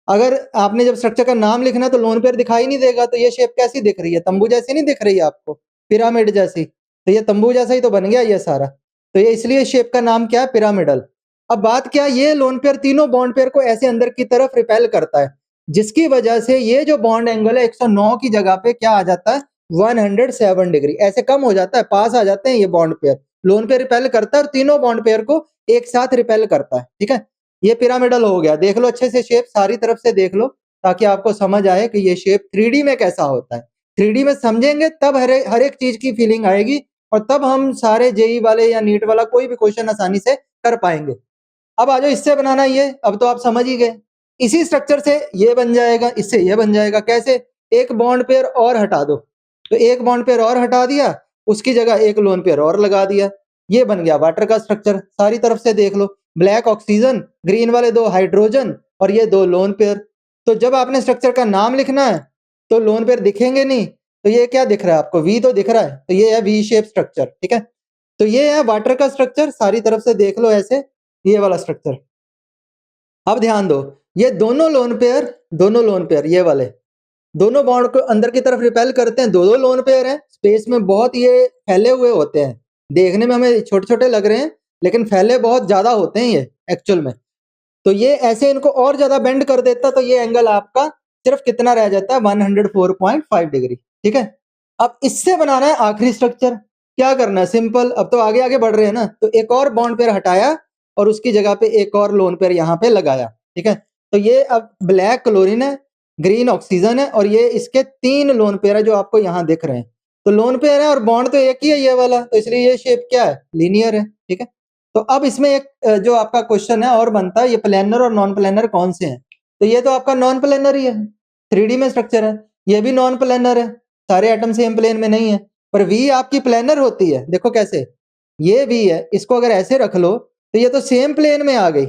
अगर आपने जब स्ट्रक्चर का नाम लिखना है तो लोन पेयर दिखाई नहीं देगा, तो ये शेप कैसी दिख रही है? तंबू जैसी नहीं दिख रही है आपको? पिरामिड जैसी। तो ये तंबू जैसा ही तो बन गया ये सारा। तो ये इसलिए शेप का नाम क्या है? पिरामिडल। अब बात क्या है, ये लोन पेयर तीनों बॉन्ड पेयर को ऐसे अंदर की तरफ रिपेल करता है, जिसकी वजह से ये जो बॉन्ड एंगल है 109 की जगह पे क्या आ जाता है? 107 डिग्री। ऐसे कम हो जाता है, पास आ जाते हैं ये bond pair. Lone pair repel करता है और तीनों बॉन्ड पेयर को एक साथ रिपेल करता है। ठीक है, ये पिरामिडल हो गया। देख लो अच्छे से शेप, सारी तरफ से देख लो, ताकि आपको समझ आए कि ये शेप 3D में कैसा होता है। 3D में समझेंगे तब हर एक चीज की फीलिंग आएगी, और तब हम सारे जेई वाले या नीट वाला कोई भी क्वेश्चन आसानी से कर पाएंगे। अब आ जाओ इससे बनाना ये, अब तो आप समझ ही गए। इसी स्ट्रक्चर से ये बन जाएगा, इससे ये बन जाएगा। कैसे? एक बॉन्ड पेयर और हटा दो, तो एक बॉन्ड पेयर और हटा दिया, उसकी जगह एक लोन पेयर और लगा दिया, ये बन गया वाटर का स्ट्रक्चर। सारी तरफ से देख लो, ब्लैक ऑक्सीजन, ग्रीन वाले 2 हाइड्रोजन और ये 2 लोन पेयर। तो जब आपने स्ट्रक्चर का नाम लिखना है तो लोन पेयर दिखेंगे नहीं, तो ये क्या दिख रहा है आपको? वी तो दिख रहा है, तो ये है वी शेप स्ट्रक्चर। ठीक है, तो ये है वाटर का स्ट्रक्चर। सारी तरफ से देख लो ऐसे, ये वाला स्ट्रक्चर। अब ध्यान दो, ये दोनों लोन पेयर ये वाले दोनों बॉन्ड को अंदर की तरफ रिपेल करते हैं। दो लोन पेयर हैं, स्पेस में बहुत ये फैले हुए होते हैं। देखने में हमें छोटे छोटे लग रहे हैं, लेकिन फैले बहुत ज्यादा होते हैं ये एक्चुअल में। तो ये ऐसे इनको और ज्यादा बेंड कर देता, तो ये एंगल आपका सिर्फ कितना रह जाता है? 104.5 डिग्री। ठीक है, अब इससे बनाना है आखिरी स्ट्रक्चर। क्या करना है? सिंपल। अब तो आगे आगे बढ़ रहे हैं ना, तो एक और बॉन्ड पेयर हटाया और उसकी जगह पे एक और लोन पेयर यहाँ पे लगाया। ठीक है, तो ये अब ब्लैक क्लोरीन है, ग्रीन ऑक्सीजन है, और ये इसके 3 लोन पेयर है जो आपको यहाँ दिख रहे हैं। तो लोन पेयर है और बॉन्ड तो एक ही है ये वाला, तो इसलिए ये शेप क्या है? लीनियर है। ठीक है, तो अब इसमें एक जो आपका क्वेश्चन है और बनता है, ये प्लेनर और नॉन प्लेनर कौन से हैं? तो ये तो आपका नॉन प्लेनर ही है, 3D में स्ट्रक्चर है। ये भी नॉन प्लेनर है, सारे एटम सेम प्लेन में नहीं है। पर वी आपकी प्लेनर होती है। देखो कैसे, ये वी है, इसको अगर ऐसे रख लो तो ये तो सेम प्लेन में आ गई।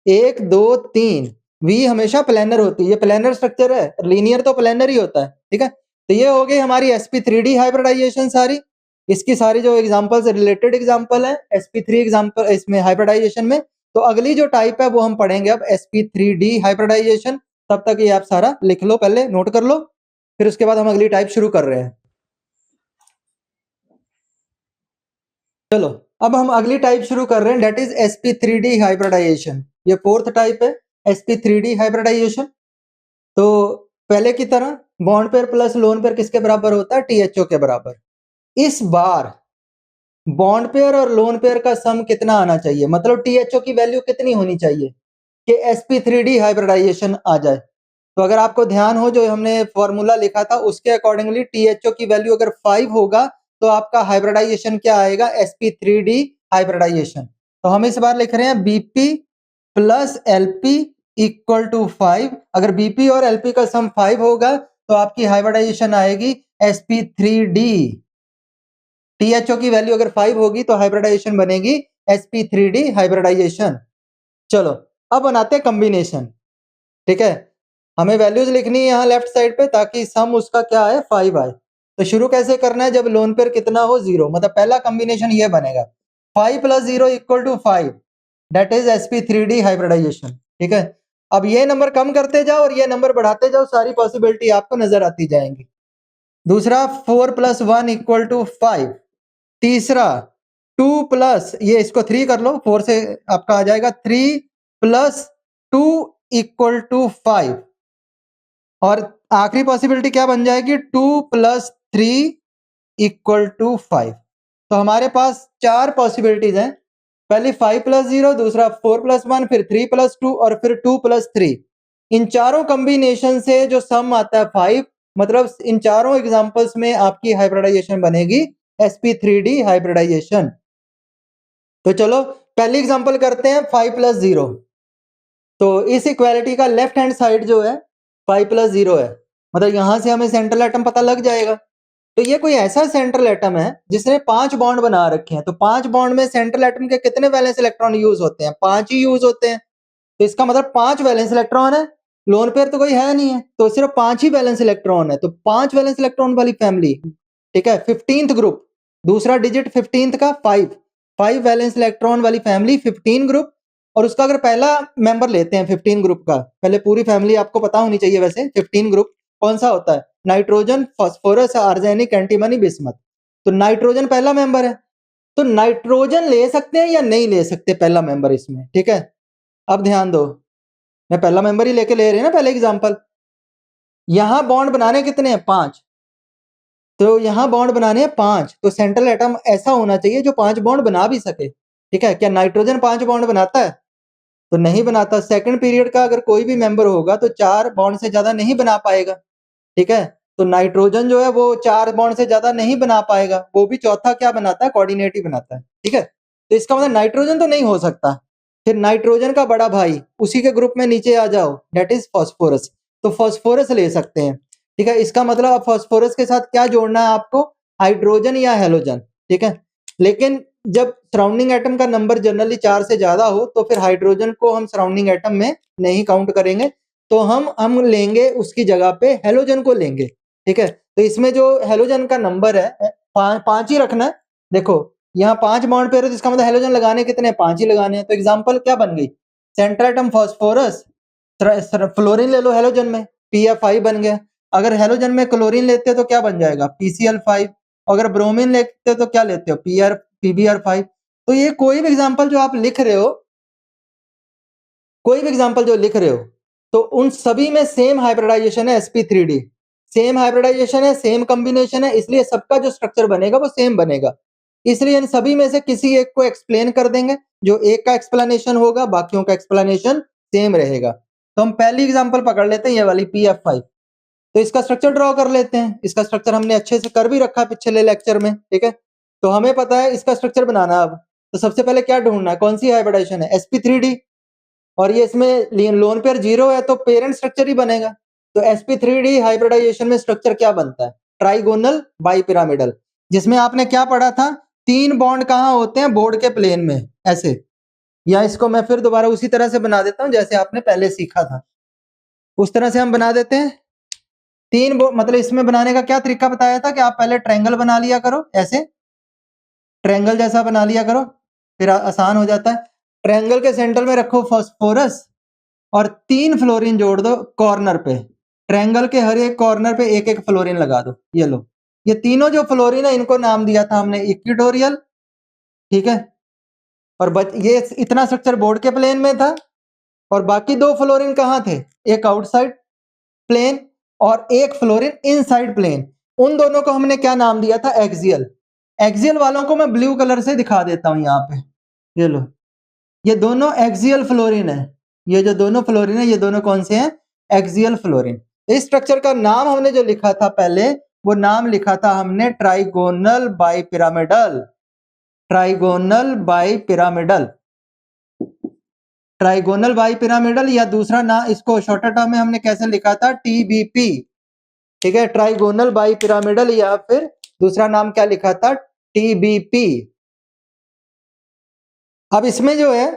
1 2 3, वी हमेशा प्लेनर होती है, ये प्लेनर स्ट्रक्चर है। लीनियर तो प्लेनर ही होता है। ठीक है, तो ये हो गई हमारी sp3d हाइब्रिडाइजेशन सारी। इसकी सारी जो एग्जांपल्स रिलेटेड एग्जांपल है sp3 एग्जांपल इसमें हाइब्रिडाइजेशन में। तो अगली जो टाइप है वो हम पढ़ेंगे अब sp3d हाइब्रिडाइजेशन। तब तक ये आप सारा लिख लो, पहले नोट कर लो, फिर उसके बाद हम अगली टाइप शुरू कर रहे हैं। चलो, अब हम अगली टाइप शुरू कर रहे हैं, डेट इज sp3d हाइब्रिडाइजेशन। ये 4th टाइप है, sp3d हाइब्रिडाइजेशन। तो पहले की तरह bond pair plus lone pair किसके बराबर होता है? THO के बराबर। इस बार बॉन्ड पेयर और लोन पेयर का सम कितना आना चाहिए? मतलब THO की वैल्यू कितनी होनी चाहिए कि sp3d हाइब्रिडाइजेशन आ जाए? तो अगर आपको ध्यान हो, जो हमने फॉर्मूला लिखा था उसके अकॉर्डिंगली THO की वैल्यू अगर 5 होगा तो आपका हाइब्रिडाइजेशन क्या आएगा? sp3d hybridisation. तो हम इस बार लिख रहे हैं bp plus lp equal to 5। अगर bp और lp का सम 5 होगा तो आपकी हाइब्रिडाइजेशन आएगी sp3d। THO की वैल्यू अगर 5 होगी तो हाइब्रिडाइजेशन बनेगी sp3d हाइब्रिडाइजेशन। चलो, अब बनाते हैं कॉम्बिनेशन। ठीक है, हमें वैल्यूज लिखनी है यहाँ लेफ्ट साइड पे, ताकि सम उसका क्या आए? 5 आए। तो शुरू कैसे करना है? जब लोन पेयर कितना हो? 0, मतलब पहला कॉम्बिनेशन ये बनेगा 5 plus 0 equal to 5, that is sp3d hybridization. ठीक है, अब ये नंबर कम करते जाओ और ये नंबर बढ़ाते जाओ, सारी पॉसिबिलिटी आपको नजर आती जाएंगी। दूसरा 4 प्लस 1 इक्वल टू 5। तीसरा 2 प्लस, ये इसको 3 कर लो, 4 से आपका आ जाएगा 3 प्लस 2 इक्वल टू 5। और आखिरी पॉसिबिलिटी क्या बन जाएगी? 2 प्लस 3 इक्वल टू 5। तो हमारे पास 4 पॉसिबिलिटीज हैं। पहली 5 प्लस 0, दूसरा 4 प्लस 1, फिर 3 प्लस 2 और फिर 2 प्लस 3। इन चारों कॉम्बिनेशन से जो सम आता है 5, मतलब इन चारों एग्जांपल्स में आपकी हाइब्रिडाइजेशन बनेगी sp3d हाइब्रिडाइजेशन। तो चलो पहली एग्जांपल करते हैं 5 प्लस 0। तो इस इक्वालिटी का लेफ्ट हैंड साइड जो है 5 प्लस 0 है, मतलब यहां से हमें सेंट्रल एटम पता लग जाएगा। तो ये कोई ऐसा सेंट्रल एटम है जिसने 5 बॉन्ड बना रखे हैं। तो 5 बॉन्ड में सेंट्रल एटम के कितने वैलेंस इलेक्ट्रॉन यूज होते हैं? 5 ही यूज होते हैं। तो इसका मतलब 5 वैलेंस इलेक्ट्रॉन है। लोन पेयर तो कोई है नहीं है, तो सिर्फ 5 ही वैलेंस इलेक्ट्रॉन है। तो 5 वैलेंस इलेक्ट्रॉन वाली फैमिली। ठीक है, 15th ग्रुप, दूसरा डिजिट 15th का 5 वैलेंस इलेक्ट्रॉन वाली फैमिली 15 ग्रुप। और उसका अगर पहला मेंबर लेते हैं 15 ग्रुप का, पहले पूरी फैमिली आपको पता होनी चाहिए वैसे, 15 ग्रुप कौन सा होता है? Nitrogen, phosphorus, arsenic, antimony, bismuth. तो नाइट्रोजन पहला मेंबर है, तो नाइट्रोजन ले सकते हैं या नहीं ले सकते पहला मेंबर इसमें, ठीक है। अब ध्यान दो, मैं पहला मेंबर ही लेके ले रहे हैं ना पहले एग्जांपल। यहां बॉन्ड बनाने कितने हैं? 5। तो यहां बॉन्ड बनाने हैं 5, तो सेंट्रल एटम ऐसा होना चाहिए जो 5 बॉन्ड बना भी सके, ठीक है। क्या नाइट्रोजन 5 बॉन्ड बनाता है? तो नहीं बनाता। सेकंड पीरियड का अगर कोई भी मेंबर होगा तो 4 बॉन्ड से ज्यादा नहीं बना पाएगा, ठीक है। तो नाइट्रोजन जो है वो 4 बॉन्ड से ज्यादा नहीं बना पाएगा, वो भी चौथा क्या बनाता है? कोऑर्डिनेट ही बनाता है, ठीक है। तो इसका मतलब नाइट्रोजन तो नहीं हो सकता। फिर नाइट्रोजन का बड़ा भाई उसी के ग्रुप में नीचे आ जाओ, दैट इज फास्फोरस। तो फास्फोरस ले सकते हैं, ठीक है। इसका मतलब अब फास्फोरस के साथ क्या जोड़ना है आपको? हाइड्रोजन या हेलोजन, ठीक है। लेकिन जब सराउंडिंग एटम का नंबर जनरली 4 से ज्यादा हो तो फिर हाइड्रोजन को हम सराउंडिंग एटम में नहीं काउंट करेंगे, तो हम लेंगे उसकी जगह पे हेलोजन को लेंगे, ठीक है। तो इसमें जो हेलोजन का नंबर है 5 ही रखना है। देखो यहाँ 5 बॉन्ड पेयर है, तो इसका मतलब हेलोजन लगाने कितने? 5 ही लगाने हैं। तो एग्जांपल क्या बन गई? सेंट्रल एटम फास्फोरस, फ्लोरीन ले लो हेलोजन में, PF5 बन गया। अगर हेलोजन में क्लोरीन लेते हो तो क्या बन जाएगा? PCl5। अगर ब्रोमीन लेते हो तो क्या लेते हो? PbR5। तो ये कोई भी एग्जांपल जो आप लिख रहे हो, कोई भी एग्जांपल जो लिख रहे हो, तो उन सभी में सेम हाइब्रिडाइजेशन है, sp3d। सेम हाइब्रिडाइजेशन है, सेम कॉम्बिनेशन है, इसलिए सबका जो स्ट्रक्चर बनेगा वो सेम बनेगा। इसलिए इन सभी में से किसी एक को एक्सप्लेन कर देंगे, जो एक का एक्सप्लेनेशन होगा बाकियों का एक्सप्लेनेशन सेम रहेगा। तो हम पहली एग्जांपल पकड़ लेते हैं, ये वाली PF5। तो इसका स्ट्रक्चर ड्रॉ कर लेते हैं। इसका स्ट्रक्चर हमने अच्छे से कर भी रखा है पिछले लेक्चर में, ठीक है। तो हमें पता है इसका स्ट्रक्चर बनाना। अब तो सबसे पहले क्या ढूंढना है? कौन सी हाइब्रिडाइजेशन है? sp3d। और ये इसमें लोन पेयर 0 है तो पेरेंट स्ट्रक्चर ही बनेगा। तो sp3d हाइब्रिडाइजेशन में स्ट्रक्चर क्या बनता है? Trigonal bipyramidal. जिसमें आपने क्या पढ़ा था? 3 बॉन्ड कहाँ होते हैं? बोर्ड के प्लेन में, ऐसे। या इसको मैं फिर दोबारा उसी तरह से बना देता हूं जैसे आपने पहले सीखा था, उस तरह से हम बना देते हैं। मतलब इसमें बनाने का क्या तरीका बताया था कि आप पहले ट्रायंगल बना लिया करो, ऐसे ट्रायंगल जैसा बना लिया करो, फिर आसान हो जाता है। ट्रायंगल के सेंटर में रखो फास्फोरस और 3 फ्लोरीन जोड़ दो कॉर्नर पे। ट्रायंगल के हर एक कॉर्नर पे एक एक फ्लोरीन लगा दो। ये लो, ये तीनों जो फ्लोरीन है इनको नाम दिया था हमने इक्वेटोरियल, ठीक है। और ये इतना स्ट्रक्चर बोर्ड के प्लेन में था, और बाकी 2 फ्लोरीन कहाँ थे? एक आउटसाइड प्लेन और एक फ्लोरीन इनसाइड प्लेन। उन दोनों को हमने क्या नाम दिया था? एक्सियल। एक्सियल वालों को मैं ब्लू कलर से दिखा देता हूं यहाँ पे। ये लो, ये दोनों एक्सियल फ्लोरीन है। ये जो दोनों फ्लोरीन है ये दोनों कौन से हैं? Axial fluorine. इस स्ट्रक्चर का नाम हमने जो लिखा था पहले, वो नाम लिखा था हमने trigonal bipyramidal. Trigonal bipyramidal, trigonal bipyramidal, या दूसरा ना इसको शॉर्टर टर्म में हमने कैसे लिखा था? TBP, ठीक है। ट्राइगोनल बाइपिरामिडल, या फिर दूसरा नाम क्या लिखा था? TBP। अब इसमें जो है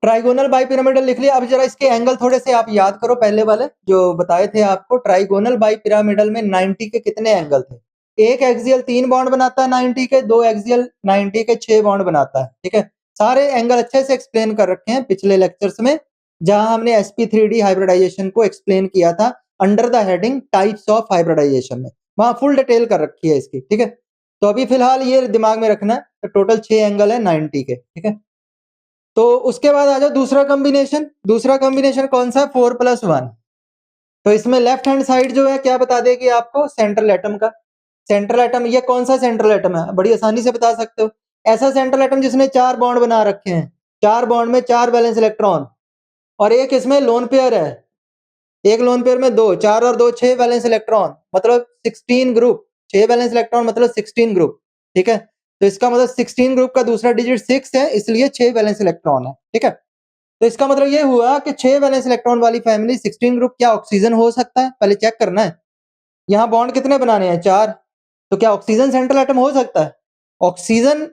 ट्राइगोनल बाइपिरामिडल लिख लिया। अब जरा इसके एंगल थोड़े से आप याद करो, पहले वाले जो बताए थे आपको। ट्राइगोनल बाइपिरामिडल में 90 के कितने एंगल थे? एक एक्सियल 3 बॉन्ड बनाता है 90 के, 2 एक्सियल 90 के 6 बॉन्ड बनाता है, ठीक है। सारे एंगल अच्छे से एक्सप्लेन कर रखे हैं पिछले लेक्चर्स में, जहां हमने sp3d हाइब्रिडाइजेशन को एक्सप्लेन किया था under the heading types of hybridization में। वहां फुल डिटेल कर रखी है इसकी, ठीक है। तो अभी फिलहाल ये दिमाग में रखना है, तो टोटल 6 एंगल है 90 के, ठीक है। तो उसके बाद आ जाओ दूसरा कॉम्बिनेशन। दूसरा कॉम्बिनेशन कौन सा? 4+1। तो इसमें लेफ्ट हैंड साइड जो है क्या बता देगी आपको? सेंट्रल एटम का। सेंट्रल एटम, ये कौन सा सेंट्रल एटम है? बड़ी आसानी से बता सकते हो। ऐसा सेंट्रल एटम जिसने 4 बॉन्ड बना रखे हैं, 4 बॉन्ड में 4 वैलेंस इलेक्ट्रॉन, और एक इसमें लोन पेयर है। एक लोन पेयर में 2, 4 और 2 6 वैलेंस इलेक्ट्रॉन, मतलब 16 ग्रुप। 6 वैलेंस इलेक्ट्रॉन मतलब 16 ग्रुप, ठीक है। तो इसका मतलब 16 ग्रुप का दूसरा डिजिट 6 है, इसलिए 6 वैलेंस इलेक्ट्रॉन है, ठीक है। तो इसका मतलब ये हुआ कि 6 वैलेंस इलेक्ट्रॉन वाली फैमिली 16 ग्रुप क्या ऑक्सीजन हो सकता है? पहले चेक करना है। यहाँ बॉन्ड कितने बनाने हैं? 4। तो क्या ऑक्सीजन सेंट्रल एटम हो सकता है? ऑक्सीजन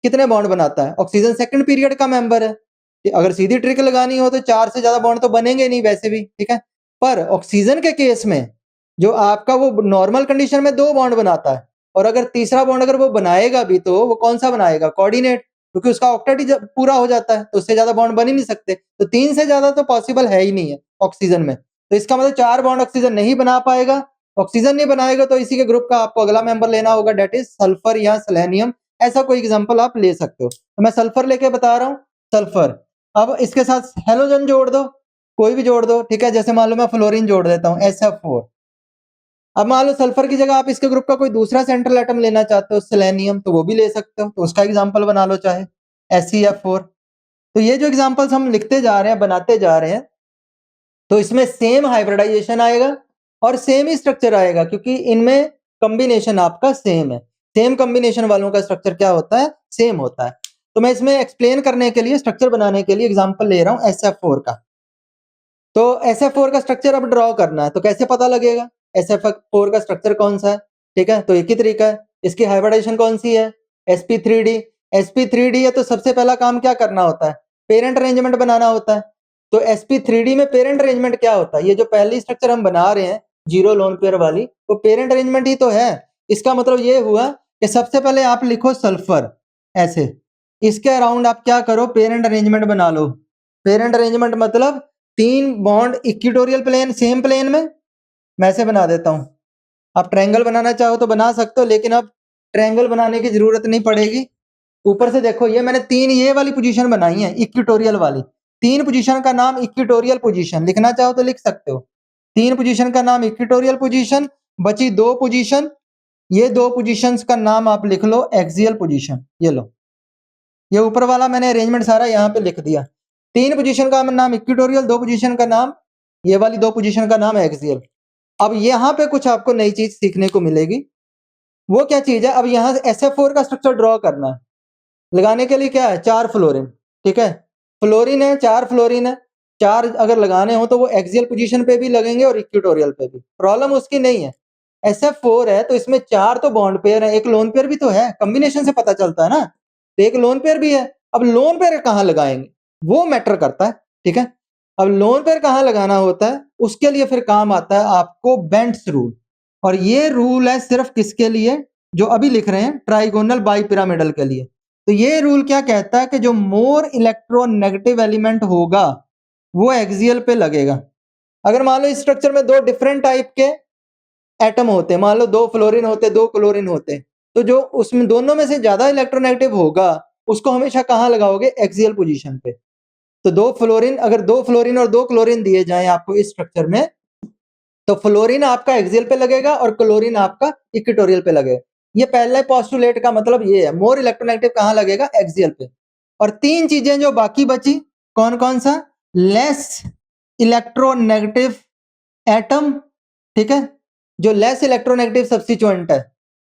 कितने बॉन्ड बनाता है? ऑक्सीजन सेकंड पीरियड का मेंबर है। अगर सीधी ट्रिक लगानी हो तो 4 से ज्यादा बॉन्ड तो बनेंगे नहीं वैसे भी, ठीक है। पर ऑक्सीजन के केस में जो आपका वो नॉर्मल कंडीशन में 2 बॉन्ड बनाता है, और अगर तीसरा बॉन्ड अगर वो बनाएगा भी तो वो कौन सा बनाएगा? कोऑर्डिनेट, क्योंकि उसका ऑक्टेट ही पूरा हो जाता है, तो उससे ज्यादा बॉन्ड बन ही नहीं सकते। तो 3 से ज्यादा तो पॉसिबल है ही नहीं है ऑक्सीजन में। तो इसका मतलब 4 बॉन्ड ऑक्सीजन नहीं बना पाएगा। ऑक्सीजन नहीं बनाएगा तो इसी के ग्रुप का आपको अगला मेंबर लेना होगा, डेट इज सल्फर या सेलेनियम। ऐसा कोई एग्जांपल आप ले सकते हो। तो मैं सल्फर लेके बता रहा हूँ, सल्फर। अब इसके साथ हेलोजन जोड़ दो, कोई भी जोड़ दो, ठीक है। जैसे मान लो मैं फ्लोरीन जोड़ देता हूँ, SF4। अब मान लो सल्फर की जगह आप इसके ग्रुप का कोई दूसरा सेंट्रल एटम लेना चाहते हो, सेलेनियम, तो वो भी ले सकते हो, तो उसका एग्जांपल बना लो चाहे, SeF4। तो ये जो एग्जांपल्स हम लिखते जा रहे हैं, बनाते जा रहे हैं, तो इसमें सेम हाइब्रिडाइजेशन आएगा और सेम ही स्ट्रक्चर आएगा, क्योंकि इनमें कॉम्बिनेशन आपका सेम है। सेम कॉम्बिनेशन वालों का स्ट्रक्चर क्या होता है? सेम होता है। तो मैं इसमें एक्सप्लेन करने के लिए, स्ट्रक्चर बनाने के लिए एग्जांपल ले रहा हूं SF4 का। तो SF4 का स्ट्रक्चर अब ड्रॉ करना है, तो कैसे पता लगेगा SF4 का स्ट्रक्चर कौन सा है? ठीक है, तो एक ही तरीका है। इसकी हाइब्रिडाइजेशन कौन सी है? sp3d। sp3d है तो सबसे पहला काम क्या करना होता है? पेरेंट अरेंजमेंट बनाना होता है। तो sp3d में पेरेंट अरेंजमेंट क्या होता है? ये जो पहली स्ट्रक्चर हम बना रहे हैं, जीरो लोन पेयर वाली, वो पेरेंट अरेंजमेंट ही तो है। इसका मतलब ये हुआ कि सबसे पहले आप लिखो सल्फर, ऐसे इसके अराउंड आप क्या करो? पेरेंट अरेंजमेंट बना लो। पेरेंट अरेंजमेंट मतलब 3 bond equatorial plane, same plane में। मैं ऐसे बना देता हूं। आप ट्रायंगल बनाना चाहो तो बना सकते हो, लेकिन अब ट्रायंगल बनाने की जरूरत नहीं पड़ेगी। ऊपर से देखो, ये मैंने 3 ये वाली पोजीशन बनाई है, इक्विटोरियल वाली। 3 पोजीशन का नाम इक्विटोरियल पोजीशन, लिखना चाहो तो लिख सकते हो। 3 पोजीशन का नाम इक्विटोरियल पोजीशन, बची 2 पोजीशन। ये 2 पोजीशंस का नाम आप लिख लो एक्सियल पोजीशन। ये लो, ये ऊपर वाला मैंने अरेंजमेंट सारा यहाँ पे लिख दिया। 3 पोजीशन का नाम इक्विटोरियल, 2 पोजीशन का नाम, ये वाली 2 पोजीशन का नाम एक्सियल। अब यहाँ पे कुछ आपको नई चीज सीखने को मिलेगी। वो क्या चीज है? अब यहाँ से SF4 का स्ट्रक्चर ड्रॉ करना है। लगाने के लिए क्या है? 4 फ्लोरीन, ठीक है। फ्लोरीन है, 4 फ्लोरीन है। 4 अगर लगाने हो तो वो एक्सियल पोजीशन पे भी लगेंगे और इक्विटोरियल पे भी, प्रॉब्लम उसकी नहीं है। SF4 है तो इसमें 4 तो बॉन्ड पेयर है, एक लोन पेयर भी तो है, कॉम्बिनेशन से पता चलता है ना। तो एक लोन पेयर भी है। अब लोन पेयर कहाँ लगाएंगे वो मैटर करता है, ठीक है। अब लोन पेयर कहाँ लगाना होता है, उसके लिए फिर काम आता है आपको बेंट्स रूल। और ये रूल है सिर्फ किसके लिए? जो अभी लिख रहे हैं, ट्राइगोनल बाइपिरामिडल के लिए। तो ये रूल क्या कहता है कि जो मोर इलेक्ट्रोनेगेटिव एलिमेंट होगा वो एक्सियल पे लगेगा। अगर मान लो इस स्ट्रक्चर में 2 डिफरेंट टाइप के एटम होते हैं, मान लो 2 फ्लोरीन होते, 2 क्लोरीन होते, तो जो उसमें दोनों में से ज्यादा इलेक्ट्रोनेगेटिव होगा उसको हमेशा कहाँ लगाओगे? एक्सियल पोजीशन पे। तो 2 फ्लोरीन, अगर 2 फ्लोरीन और 2 क्लोरीन दिए जाएं आपको इस स्ट्रक्चर में, तो फ्लोरीन आपका एक्सियल पे लगेगा और क्लोरीन आपका इक्वेटोरियल पे लगेगा। ये पहले पोस्टुलेट का मतलब ये है, मोर इलेक्ट्रोनेगेटिव कहाँ लगेगा? एक्सियल पे। और 3 चीजें जो बाकी बची, कौन कौन सा? लेस इलेक्ट्रोनेगेटिव एटम, ठीक है, जो लेस इलेक्ट्रोनेगेटिव सब्स्टिट्यूएंट है,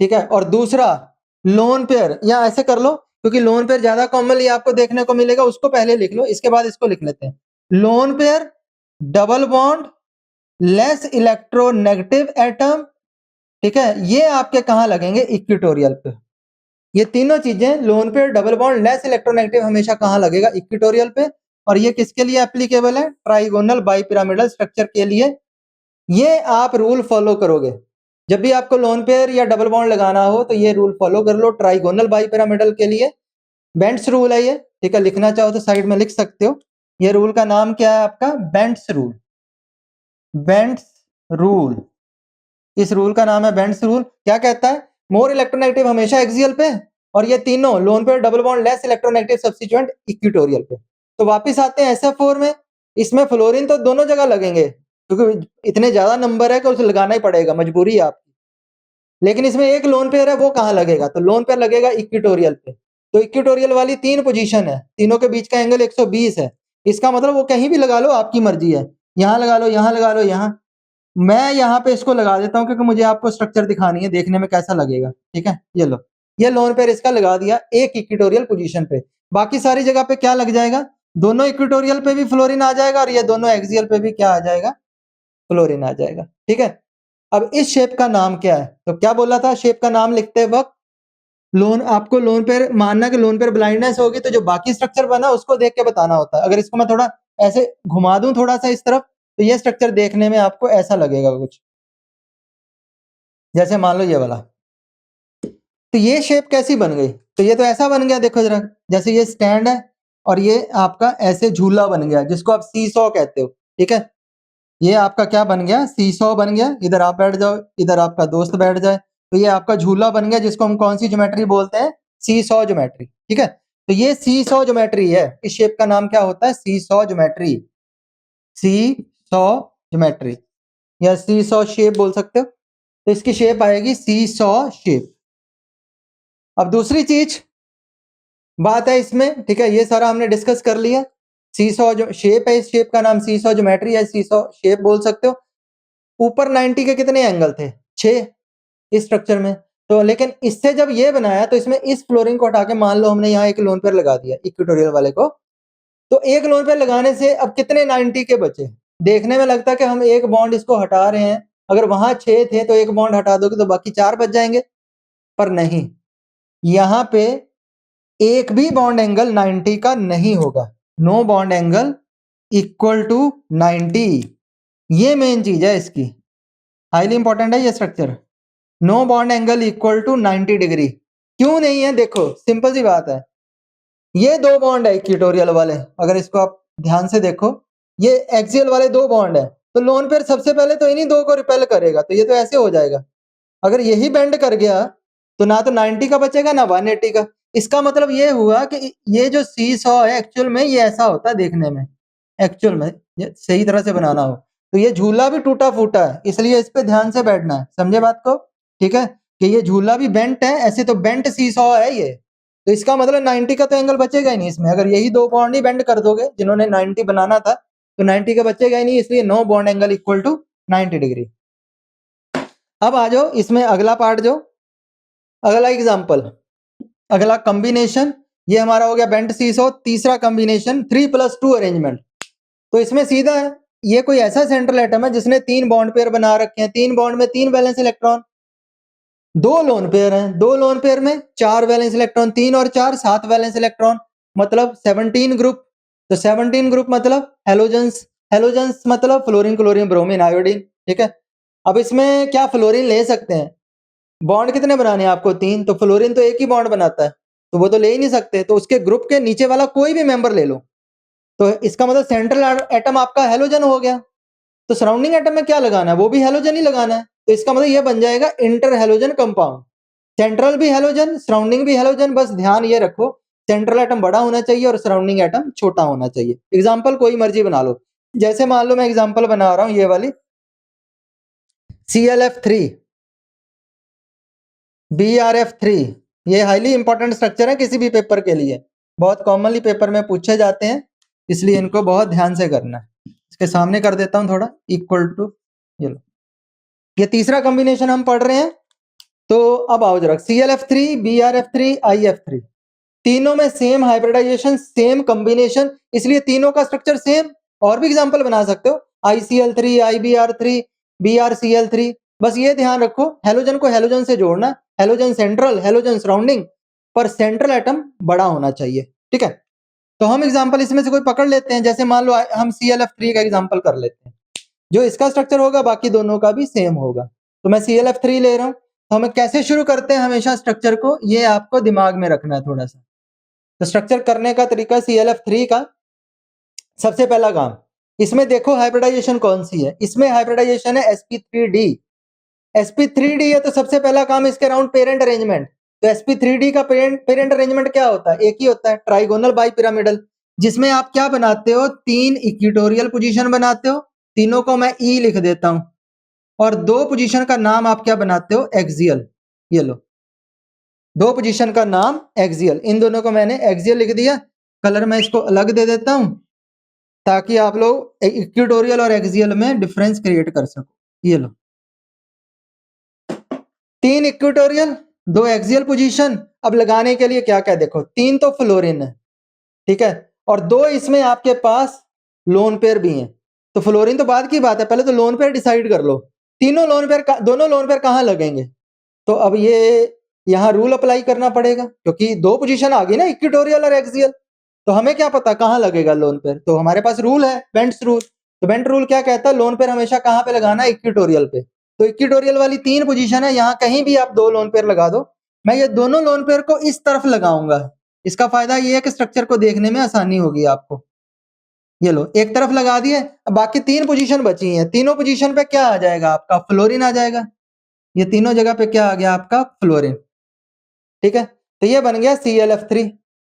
ठीक है। और दूसरा लोन पेयर, या ऐसे कर लो क्योंकि लोन पेयर ज्यादा कॉमनली आपको देखने को मिलेगा, उसको पहले लिख लो, इसके बाद इसको लिख लेते हैं। Lone pair, double bond, less electronegative atom, ठीक है, ये आपके कहाँ लगेंगे? इक्विटोरियल पे। ये तीनों चीजें, lone pair, double bond, less electronegative, हमेशा कहाँ लगेगा? इक्विटोरियल पे। और ये किसके लिए एप्लीकेबल है? ट्राइगोनल बाइपिरामिडल स्ट्रक्चर के लिए। ये आप रूल फॉलो करोगे जब भी आपको लोन पेयर या डबल बॉन्ड लगाना हो, तो ये रूल फॉलो कर लो ट्राइगोनल बाइपिरामिडल के लिए। बेंट्स रूल है ये, ठीक है। लिखना चाहो तो साइड में लिख सकते हो। ये रूल का नाम क्या है आपका? Bent's rule. बेंट्स रूल, इस रूल का नाम है बेंट्स रूल। क्या कहता है? मोर इलेक्ट्रोनेगेटिव हमेशा एक्सियल पे, और ये तीनों lone pair, double bond, less electronegative substituent equatorial पे। तो वापस आते हैं SF4 में। इसमें फ्लोरीन तो दोनों जगह लगेंगे क्योंकि इतने ज्यादा नंबर है कि उसे लगाना ही पड़ेगा, मजबूरी है आपकी। लेकिन इसमें एक लोन पेयर है, वो कहाँ लगेगा? तो लोन पेयर लगेगा इक्विटोरियल पे। तो इक्विटोरियल वाली 3 पोजीशन है, तीनों के बीच का एंगल 120 है। इसका मतलब वो कहीं भी लगा लो, आपकी मर्जी है। यहाँ लगा लो, यहाँ लगा लो, यहाँ। मैं यहाँ पे इसको लगा देता हूँ क्योंकि मुझे आपको स्ट्रक्चर दिखानी है, देखने में कैसा लगेगा, ठीक है। ये लो, ये लोन पेयर इसका लगा दिया एक इक्विटोरियल पोजीशन पे। बाकी सारी जगह पे क्या लग जाएगा? दोनों इक्विटोरियल पे भी फ्लोरीन आ जाएगा और ये दोनों एक्सियल पे भी क्या आ जाएगा? फ्लोरीन आ जाएगा, ठीक है। अब इस शेप का नाम क्या है? तो क्या बोला था शेप का नाम लिखते वक्त? लोन, आपको लोन पेयर मानना कि लोन पेयर ब्लाइंडनेस होगी तो जो बाकी स्ट्रक्चर बना उसको देख के बताना होता है। अगर इसको मैं थोड़ा ऐसे घुमा दूं थोड़ा सा इस तरफ, तो ये स्ट्रक्चर देखने में आपको ऐसा लगेगा कुछ, जैसे मान लो ये वाला। तो ये शेप कैसी बन गई? तो ये तो ऐसा बन गया, देखो जरा, जैसे ये स्टैंड है और ये आपका ऐसे झूला बन गया जिसको आप सीसॉ कहते हो, ठीक है। ये आपका क्या बन गया? सीसॉ बन गया। इधर आप बैठ जाओ, इधर आपका दोस्त बैठ जाए, तो ये आपका झूला बन गया जिसको हम कौन सी ज्योमेट्री बोलते हैं? सीसॉ ज्योमेट्री, ठीक है। तो ये सीसॉ ज्योमेट्री है, इस शेप का नाम क्या होता है? सीसॉ ज्योमेट्री, सीसॉ ज्योमेट्री या सीसॉ शेप बोल सकते हो। तो इसकी शेप आएगी सीसॉ शेप। अब दूसरी चीज बात है इसमें, ठीक है, ये सारा हमने डिस्कस कर लिया। सीसॉ जो शेप है, इस शेप का नाम सीसॉ ज्योमेट्री या सीसॉ शेप बोल सकते हो। ऊपर 90 के कितने एंगल थे? 6 इस स्ट्रक्चर में। तो लेकिन इससे जब ये बनाया तो इसमें इस फ्लोरिंग को हटा के मान लो हमने यहाँ एक लोन पेयर लगा दिया इक्वेटोरियल वाले को, तो एक लोन पेयर लगाने से अब कितने 90 के बचे? देखने में लगता है कि हम एक बॉन्ड इसको हटा रहे हैं, अगर वहां 6 थे तो एक बॉन्ड हटा दोगे तो बाकी 4 बच जाएंगे, पर नहीं, यहाँ पे एक भी बॉन्ड एंगल 90 का नहीं होगा। No bond angle equal to 90, ये मेन चीज है इसकी, हाईली इंपॉर्टेंट है ये structure. No bond angle equal to 90 degree. क्यों नहीं है? देखो सिंपल सी बात है, ये दो बॉन्ड है इक्वेटोरियल वाले, अगर इसको आप ध्यान से देखो, ये एक्सियल वाले दो बॉन्ड है, तो लोन पेयर सबसे पहले तो इन्हीं दो को रिपेल करेगा, तो ये तो ऐसे हो जाएगा। अगर यही बेंड कर गया तो ना तो 90 का बचेगा ना 180 का। इसका मतलब ये हुआ कि ये जो सीसॉ है एक्चुअल में ये ऐसा होता है देखने में, एक्चुअल में ये सही तरह से बनाना हो तो ये झूला भी टूटा फूटा है, इसलिए इस पे ध्यान से बैठना है, समझे बात को, ठीक है, कि ये झूला भी बेंट है, ऐसे तो बेंट सीसॉ है ये, तो इसका मतलब 90 का तो एंगल बचेगा ही नहीं इसमें। अगर यही दो बॉन्ड ही बेंड कर दोगे जिन्होंने 90 बनाना था तो 90 का बचेगा ही नहीं, इसलिए no bond angle equal to 90 degree. अब आ जाओ इसमें अगला पार्ट, जो अगला एग्जाम्पल, अगला कॉम्बिनेशन, ये हमारा हो गया बेंट सीसॉ। तीसरा कॉम्बिनेशन 3+2 अरेंजमेंट। तो इसमें सीधा है, ये कोई ऐसा सेंट्रल एटम है जिसने 3 बॉन्ड पेयर बना रखे हैं, 3 बॉन्ड में 3 वैलेंस इलेक्ट्रॉन, 2 लोन पेयर हैं, 2 लोन पेयर में 4 वैलेंस इलेक्ट्रॉन, 3 और 4 7 वैलेंस इलेक्ट्रॉन, मतलब 17 ग्रुप। तो 17 ग्रुप मतलब हेलोजेंस, हेलोजेंस मतलब फ्लोरीन क्लोरीन ब्रोमीन आयोडीन, ठीक है। अब इसमें क्या फ्लोरीन ले सकते हैं? बॉन्ड कितने बनाने हैं आपको? 3, तो फ्लोरीन तो एक ही बॉन्ड बनाता है, तो वो तो ले ही नहीं सकते, तो उसके ग्रुप के नीचे वाला कोई भी मेंबर ले लो, तो इसका मतलब सेंट्रल एटम आपका हेलोजन हो गया। तो सराउंडिंग एटम में क्या लगाना है? वो भी हेलोजन ही लगाना है, तो इसका मतलब ये बन जाएगा इंटर हेलोजन कंपाउंड। सेंट्रल भी हेलोजन, सराउंडिंग भी हेलोजन, बस ध्यान ये रखो सेंट्रल एटम बड़ा होना चाहिए और सराउंडिंग एटम छोटा होना चाहिए। एग्जाम्पल कोई मर्जी बना लो, जैसे मान लो मैं एग्जाम्पल बना रहा हूं ये वाली ClF3 BrF3, ये हाईली इंपॉर्टेंट स्ट्रक्चर है किसी भी पेपर के लिए, बहुत कॉमनली पेपर में पूछे जाते हैं, इसलिए इनको बहुत ध्यान से करना है। इसके सामने कर देता हूं थोड़ा, इक्वल टू, ये लो, ये तीसरा कॉम्बिनेशन हम पढ़ रहे हैं। तो अब आओ जरा, ClF3 BrF3 IF3, तीनों में सेम हाइब्रिडाइजेशन, सेम कॉम्बिनेशन, इसलिए तीनों का स्ट्रक्चर सेम। और भी एग्जांपल बना सकते हो, ICl3 IBr3 BrCl3, बस ये ध्यान रखो हेलोजन को हेलोजन से जोड़ना, हेलोजन सेंट्रल, हेलोजन सराउंडिंग, पर सेंट्रल एटम बड़ा होना चाहिए, ठीक है। तो हम एग्जांपल इसमें से कोई पकड़ लेते हैं, जैसे मान लो हम ClF3 का एग्जांपल कर लेते हैं, जो इसका स्ट्रक्चर होगा बाकी दोनों का भी सेम होगा। तो मैं ClF3 ले रहा हूं, तो हमें कैसे शुरू करते हैं हमेशा स्ट्रक्चर को, ये आपको दिमाग में रखना है थोड़ा सा। तो स्ट्रक्चर करने का तरीका ClF3 का, सबसे पहला काम, इसमें देखो हाइब्रिडाइजेशन कौन सी है, इसमें हाइब्रिडाइजेशन है sp3d। sp3d है तो सबसे पहला काम इसके अराउंड पेरेंट अरेंजमेंट। तो sp3d का पेरेंट अरेंजमेंट क्या होता है? एक ही होता है, ट्राइगोनल बाइपिरामिडल, जिसमें आप क्या बनाते हो? 3 इक्वेटोरियल पोजीशन बनाते हो, तीनों को मैं E लिख देता हूं, और 2 पोजीशन का नाम आप क्या बनाते हो? एक्सियल। ये लो, 2 पोजीशन का नाम एक्सियल, इन दोनों को मैंने एक्सियल लिख दिया। कलर मैं इसको अलग दे देता हूं ताकि आप लोग इक्वेटोरियल और एक्सियल में डिफरेंस क्रिएट कर सको। ये लो, 3 इक्वेटोरियल 2 एक्सियल पोजीशन। अब लगाने के लिए क्या क्या देखो, 3 तो फ्लोरीन है, ठीक है, और 2 इसमें आपके पास लोन पेयर भी हैं। तो फ्लोरीन तो बाद की बात है, पहले तो लोन पेयर डिसाइड कर लो, तीनों लोन पेयर, दोनों लोन पेयर कहाँ लगेंगे? तो अब ये यहाँ रूल अप्लाई करना पड़ेगा, क्योंकि 2 पोजीशन आ गई ना, इक्वेटोरियल और एक्सियल, तो हमें क्या पता कहाँ लगेगा लोन पेयर? तो हमारे पास रूल है बेंट्स रूल। तो बेंट रूल क्या कहता है? लोन पेयर हमेशा कहाँ पे लगाना है? इक्वेटोरियल पे। तो इक्वेटोरियल वाली 3 पोजीशन है, यहाँ कहीं भी आप 2 लोन पेयर लगा दो, मैं ये दोनों लोन पेयर को इस तरफ लगाऊंगा। इसका फायदा ये है कि स्ट्रक्चर को देखने में आसानी होगी आपको। ये लो, एक तरफ लगा दिए, अब बाकी 3 पोजीशन बची हैं। तीनों पोजीशन पे क्या आ जाएगा आपका? फ्लोरीन आ जाएगा। ये तीनों जगह पे क्या आ गया आपका? फ्लोरीन। ठीक है, तो ये बन गया ClF3।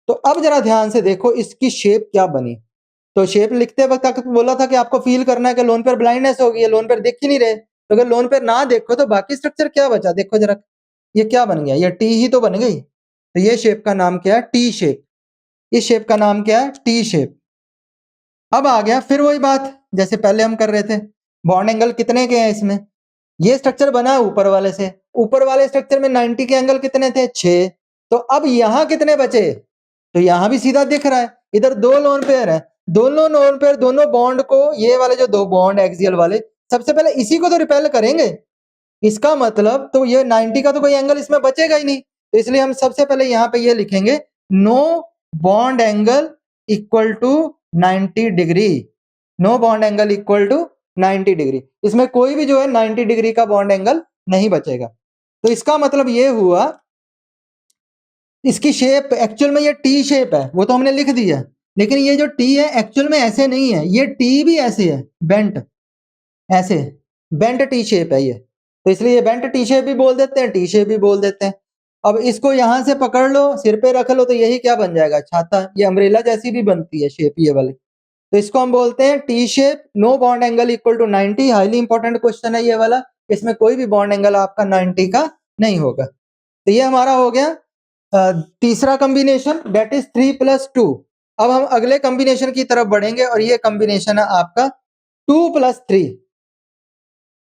तो अब जरा ध्यान से देखो इसकी शेप क्या बनी। तो शेप लिखते वक्त आपको बोला था कि आपको फील करना है कि लोन पेयर ब्लाइंडनेस होगी, लोन पेयर देख ही नहीं रहे। तो अगर लोन पेयर ना देखो तो बाकी स्ट्रक्चर क्या बचा? देखो जरा, ये क्या बन गया? ये टी ही तो बन गई। तो ये शेप का नाम क्या है? T shape. इस शेप का नाम क्या है? T shape. अब आ गया फिर वही बात जैसे पहले हम कर रहे थे, बॉन्ड एंगल कितने के हैं इसमें? ये स्ट्रक्चर बना है ऊपर वाले से, ऊपर वाले स्ट्रक्चर में 90 के एंगल कितने थे? 6। तो अब यहां कितने बचे? तो यहां भी सीधा दिख रहा है, इधर 2 लोन पेयर है, दोनों लोन पेयर दोनों बॉन्ड को, ये वाले जो 2 बॉन्ड एक्सियल वाले, सबसे पहले इसी को तो रिपेल करेंगे। इसका मतलब तो ये 90 का तो कोई एंगल इसमें बचेगा ही नहीं। तो इसलिए हम सबसे पहले यहाँ पे ये लिखेंगे, no bond angle equal to 90 degree. No bond angle equal to 90 degree. इसमें कोई भी जो है 90 डिग्री का बॉन्ड एंगल नहीं बचेगा। तो इसका मतलब ये हुआ, इसकी शेप एक्चुअल में ये टी शेप है, वो तो हमने लिख दिया, लेकिन ये जो टी है एक्चुअल में ऐसे नहीं है, ये टी भी ऐसे है, बेंट, ऐसे बेंट टी शेप है ये। तो इसलिए ये बेंट टी शेप भी बोल देते हैं, टी शेप भी बोल देते हैं। अब इसको यहां से पकड़ लो, सिर पे रख लो, तो यही क्या बन जाएगा? छाता। ये अम्ब्रेला जैसी भी बनती है शेप ये वाली। तो इसको हम बोलते हैं T shape, no bond angle equal to 90। Highly important question है ये वाला, इसमें कोई भी बॉन्ड एंगल आपका 90 का नहीं होगा। तो ये हमारा हो गया तीसरा कॉम्बिनेशन, डेट इज 3+2। अब हम अगले कॉम्बिनेशन की तरफ बढ़ेंगे और ये कॉम्बिनेशन है आपका 2+3।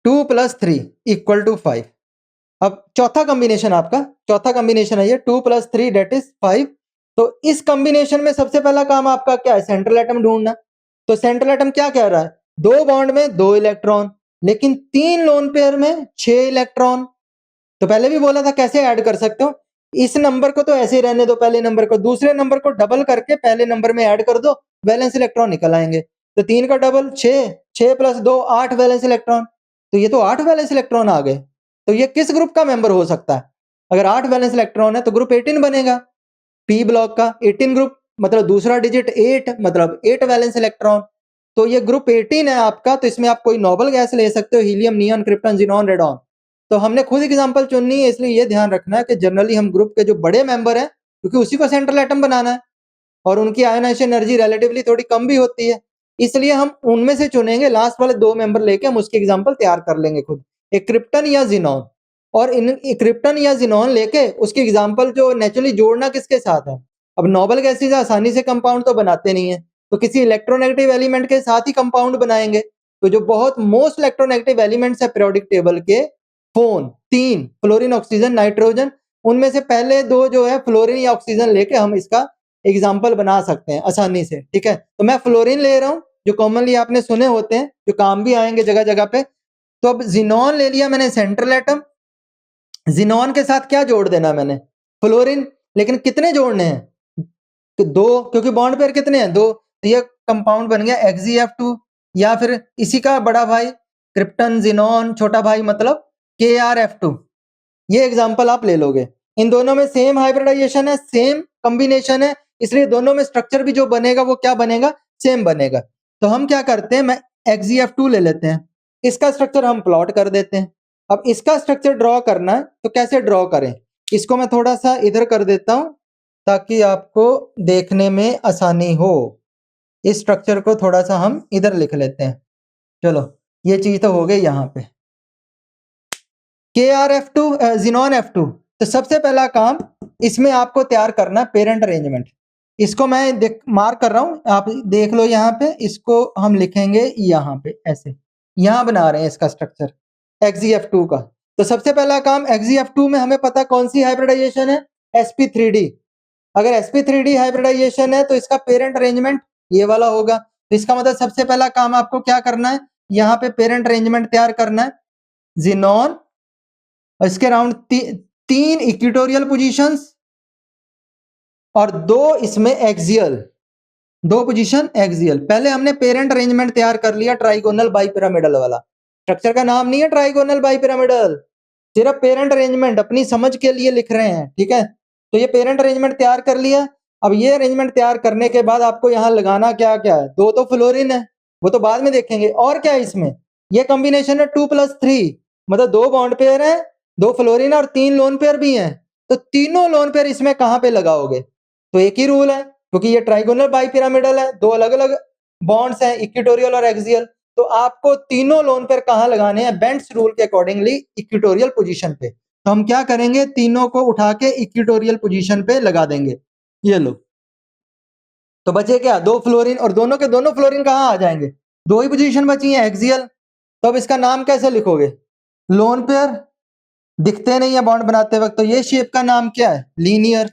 2+3 इक्वल टू 5। अब चौथा कॉम्बिनेशन आपका, चौथा कॉम्बिनेशन है ये 2+3 डेट इज 5। तो इस कॉम्बिनेशन में सबसे पहला काम आपका क्या है? सेंट्रल एटम ढूंढना। तो सेंट्रल एटम क्या कह रहा है? 2 बॉन्ड में 2 इलेक्ट्रॉन, लेकिन 3 लोन पेयर में 6 इलेक्ट्रॉन। तो पहले भी बोला था कैसे ऐड कर सकते हो, इस नंबर को तो ऐसे ही रहने दो, पहले नंबर को, दूसरे नंबर को डबल करके पहले नंबर में ऐड कर दो, वैलेंस इलेक्ट्रॉन निकल आएंगे। तो 3 का डबल 6, 6 + 2 8 वैलेंस इलेक्ट्रॉन। तो ये तो 8 वैलेंस इलेक्ट्रॉन आ गए। तो ये किस ग्रुप का मेंबर हो सकता है? अगर 8 वैलेंस इलेक्ट्रॉन है तो ग्रुप 18 बनेगा, पी ब्लॉक का 18 ग्रुप, मतलब दूसरा डिजिट 8, मतलब 8 वैलेंस इलेक्ट्रॉन। तो ये ग्रुप 18 है आपका। तो इसमें आप कोई नोबल गैस ले सकते हो, helium, neon, krypton, xenon, radon. तो हमने खुद एग्जांपल चुननी है, इसलिए ये ध्यान रखना है कि जनरली हम ग्रुप के जो बड़े मेंबर हैं, क्योंकि उसी को सेंट्रल एटम बनाना है और उनकी आयनाइजेशन एनर्जी रिलेटिवली थोड़ी कम भी होती है, इसलिए हम उनमें से चुनेंगे। लास्ट वाले 2 मेंबर लेके हम उसके एग्जांपल तैयार कर लेंगे खुद, एक क्रिप्टन या जिनॉन। और इन क्रिप्टन या जिनॉन लेके उसके एग्जांपल जो नेचुरली जोड़ना किसके साथ है? अब नोबल गैसेज आसानी से कंपाउंड तो बनाते नहीं है, तो किसी इलेक्ट्रोनेगेटिव एलिमेंट के साथ ही कंपाउंड बनाएंगे। तो जो बहुत मोस्ट इलेक्ट्रोनेगेटिव एलिमेंट्स है पीरियोडिक टेबल के, फोन 3, फ्लोरीन, ऑक्सीजन, नाइट्रोजन, उनमें से पहले 2 जो है फ्लोरीन या ऑक्सीजन लेके हम इसका एग्जाम्पल बना सकते हैं आसानी से। ठीक है, तो मैं फ्लोरीन ले रहा हूँ, जो कॉमनली आपने सुने होते हैं, जो काम भी आएंगे जगह जगह पे। तो अब जिनॉन ले लिया मैंने सेंट्रल एटम, जिनॉन के साथ क्या जोड़ देना मैंने? फ्लोरीन। लेकिन कितने जोड़ने हैं? 2, क्योंकि बॉन्ड पेयर कितने हैं? 2। तो ये कंपाउंड बन गया XeF2, या फिर इसी का बड़ा भाई क्रिप्टन, जिनॉन, छोटा भाई मतलब KrF2। ये एग्जांपल आप ले लोगे। इन दोनों में सेम हाइब्रिडाइजेशन है, सेम कॉम्बिनेशन है, इसलिए दोनों में स्ट्रक्चर भी जो बनेगा वो क्या बनेगा? सेम बनेगा। तो हम क्या करते हैं, मैं XeF2 ले लेते हैं, इसका स्ट्रक्चर हम प्लॉट कर देते हैं। अब इसका स्ट्रक्चर ड्रॉ करना है, तो कैसे ड्रॉ करें? इसको मैं थोड़ा सा इधर कर देता हूं ताकि आपको देखने में आसानी हो। इस स्ट्रक्चर को थोड़ा सा हम इधर लिख लेते हैं। चलो, ये चीज तो हो गई यहाँ पे। KrF2, xenon F2। तो सबसे पहला काम इसमें आपको तैयार करना पेरेंट अरेंजमेंट। इसको मैं मार्क कर रहा हूं, आप देख लो यहाँ पे। इसको हम लिखेंगे यहाँ पे ऐसे, यहाँ बना रहे हैं इसका स्ट्रक्चर XeF2 का। तो सबसे पहला काम XeF2 में हमें पता कौन सी हाइब्रिडाइजेशन है? sp3d। अगर sp3d हाइब्रिडाइजेशन है तो इसका पेरेंट अरेंजमेंट ये वाला होगा। तो इसका मतलब सबसे पहला काम आपको क्या करना है? यहाँ पे पेरेंट अरेंजमेंट तैयार करना है। जिनॉन, इसके अराउंड 3 इक्वेटोरियल पोजीशंस और 2 इसमें एक्सियल, 2 पोजीशन एक्सियल। पहले हमने पेरेंट अरेंजमेंट तैयार कर लिया ट्राइगोनल बाइपिरामिडल वाला। स्ट्रक्चर का नाम नहीं है ट्राइगोनल बाइपिरामिडल, सिर्फ पेरेंट अरेंजमेंट अपनी समझ के लिए लिख रहे हैं, ठीक है। तो ये पेरेंट अरेंजमेंट तैयार कर लिया। अब ये अरेंजमेंट तैयार करने के बाद आपको यहाँ लगाना क्या क्या है, 2 तो फ्लोरीन है, वो तो बाद में देखेंगे। और क्या है इसमें, ये कॉम्बिनेशन है 2+3, मतलब 2 बॉन्ड पेयर है, 2 फ्लोरीन और 3 लोन पेयर भी हैं। तो तीनों लोन पेयर इसमें कहाँ पे लगाओगे, तो एक ही रूल है, क्योंकि ये ट्राइगोनल बाइपिरामिडल है, 2 अलग अलग बॉन्ड्स हैं, इक्वेटोरियल और एक्सियल। तो आपको तीनों लोन पेयर कहाँ लगाने हैं, बेंट्स रूल के अकॉर्डिंगली इक्वेटोरियल पोजीशन पे। तो हम क्या करेंगे, तीनों को उठा के इक्वेटोरियल पोजीशन पे लगा देंगे। ये लो, तो बचे क्या, 2 फ्लोरीन, और दोनों के दोनों फ्लोरीन कहाँ आ जाएंगे, 2 ही पोजीशन बची है, एक्सियल। तो अब इसका नाम कैसे लिखोगे, लोन पेयर दिखते नहीं है बॉन्ड बनाते वक्त, तो ये शेप का नाम क्या है, लीनियर।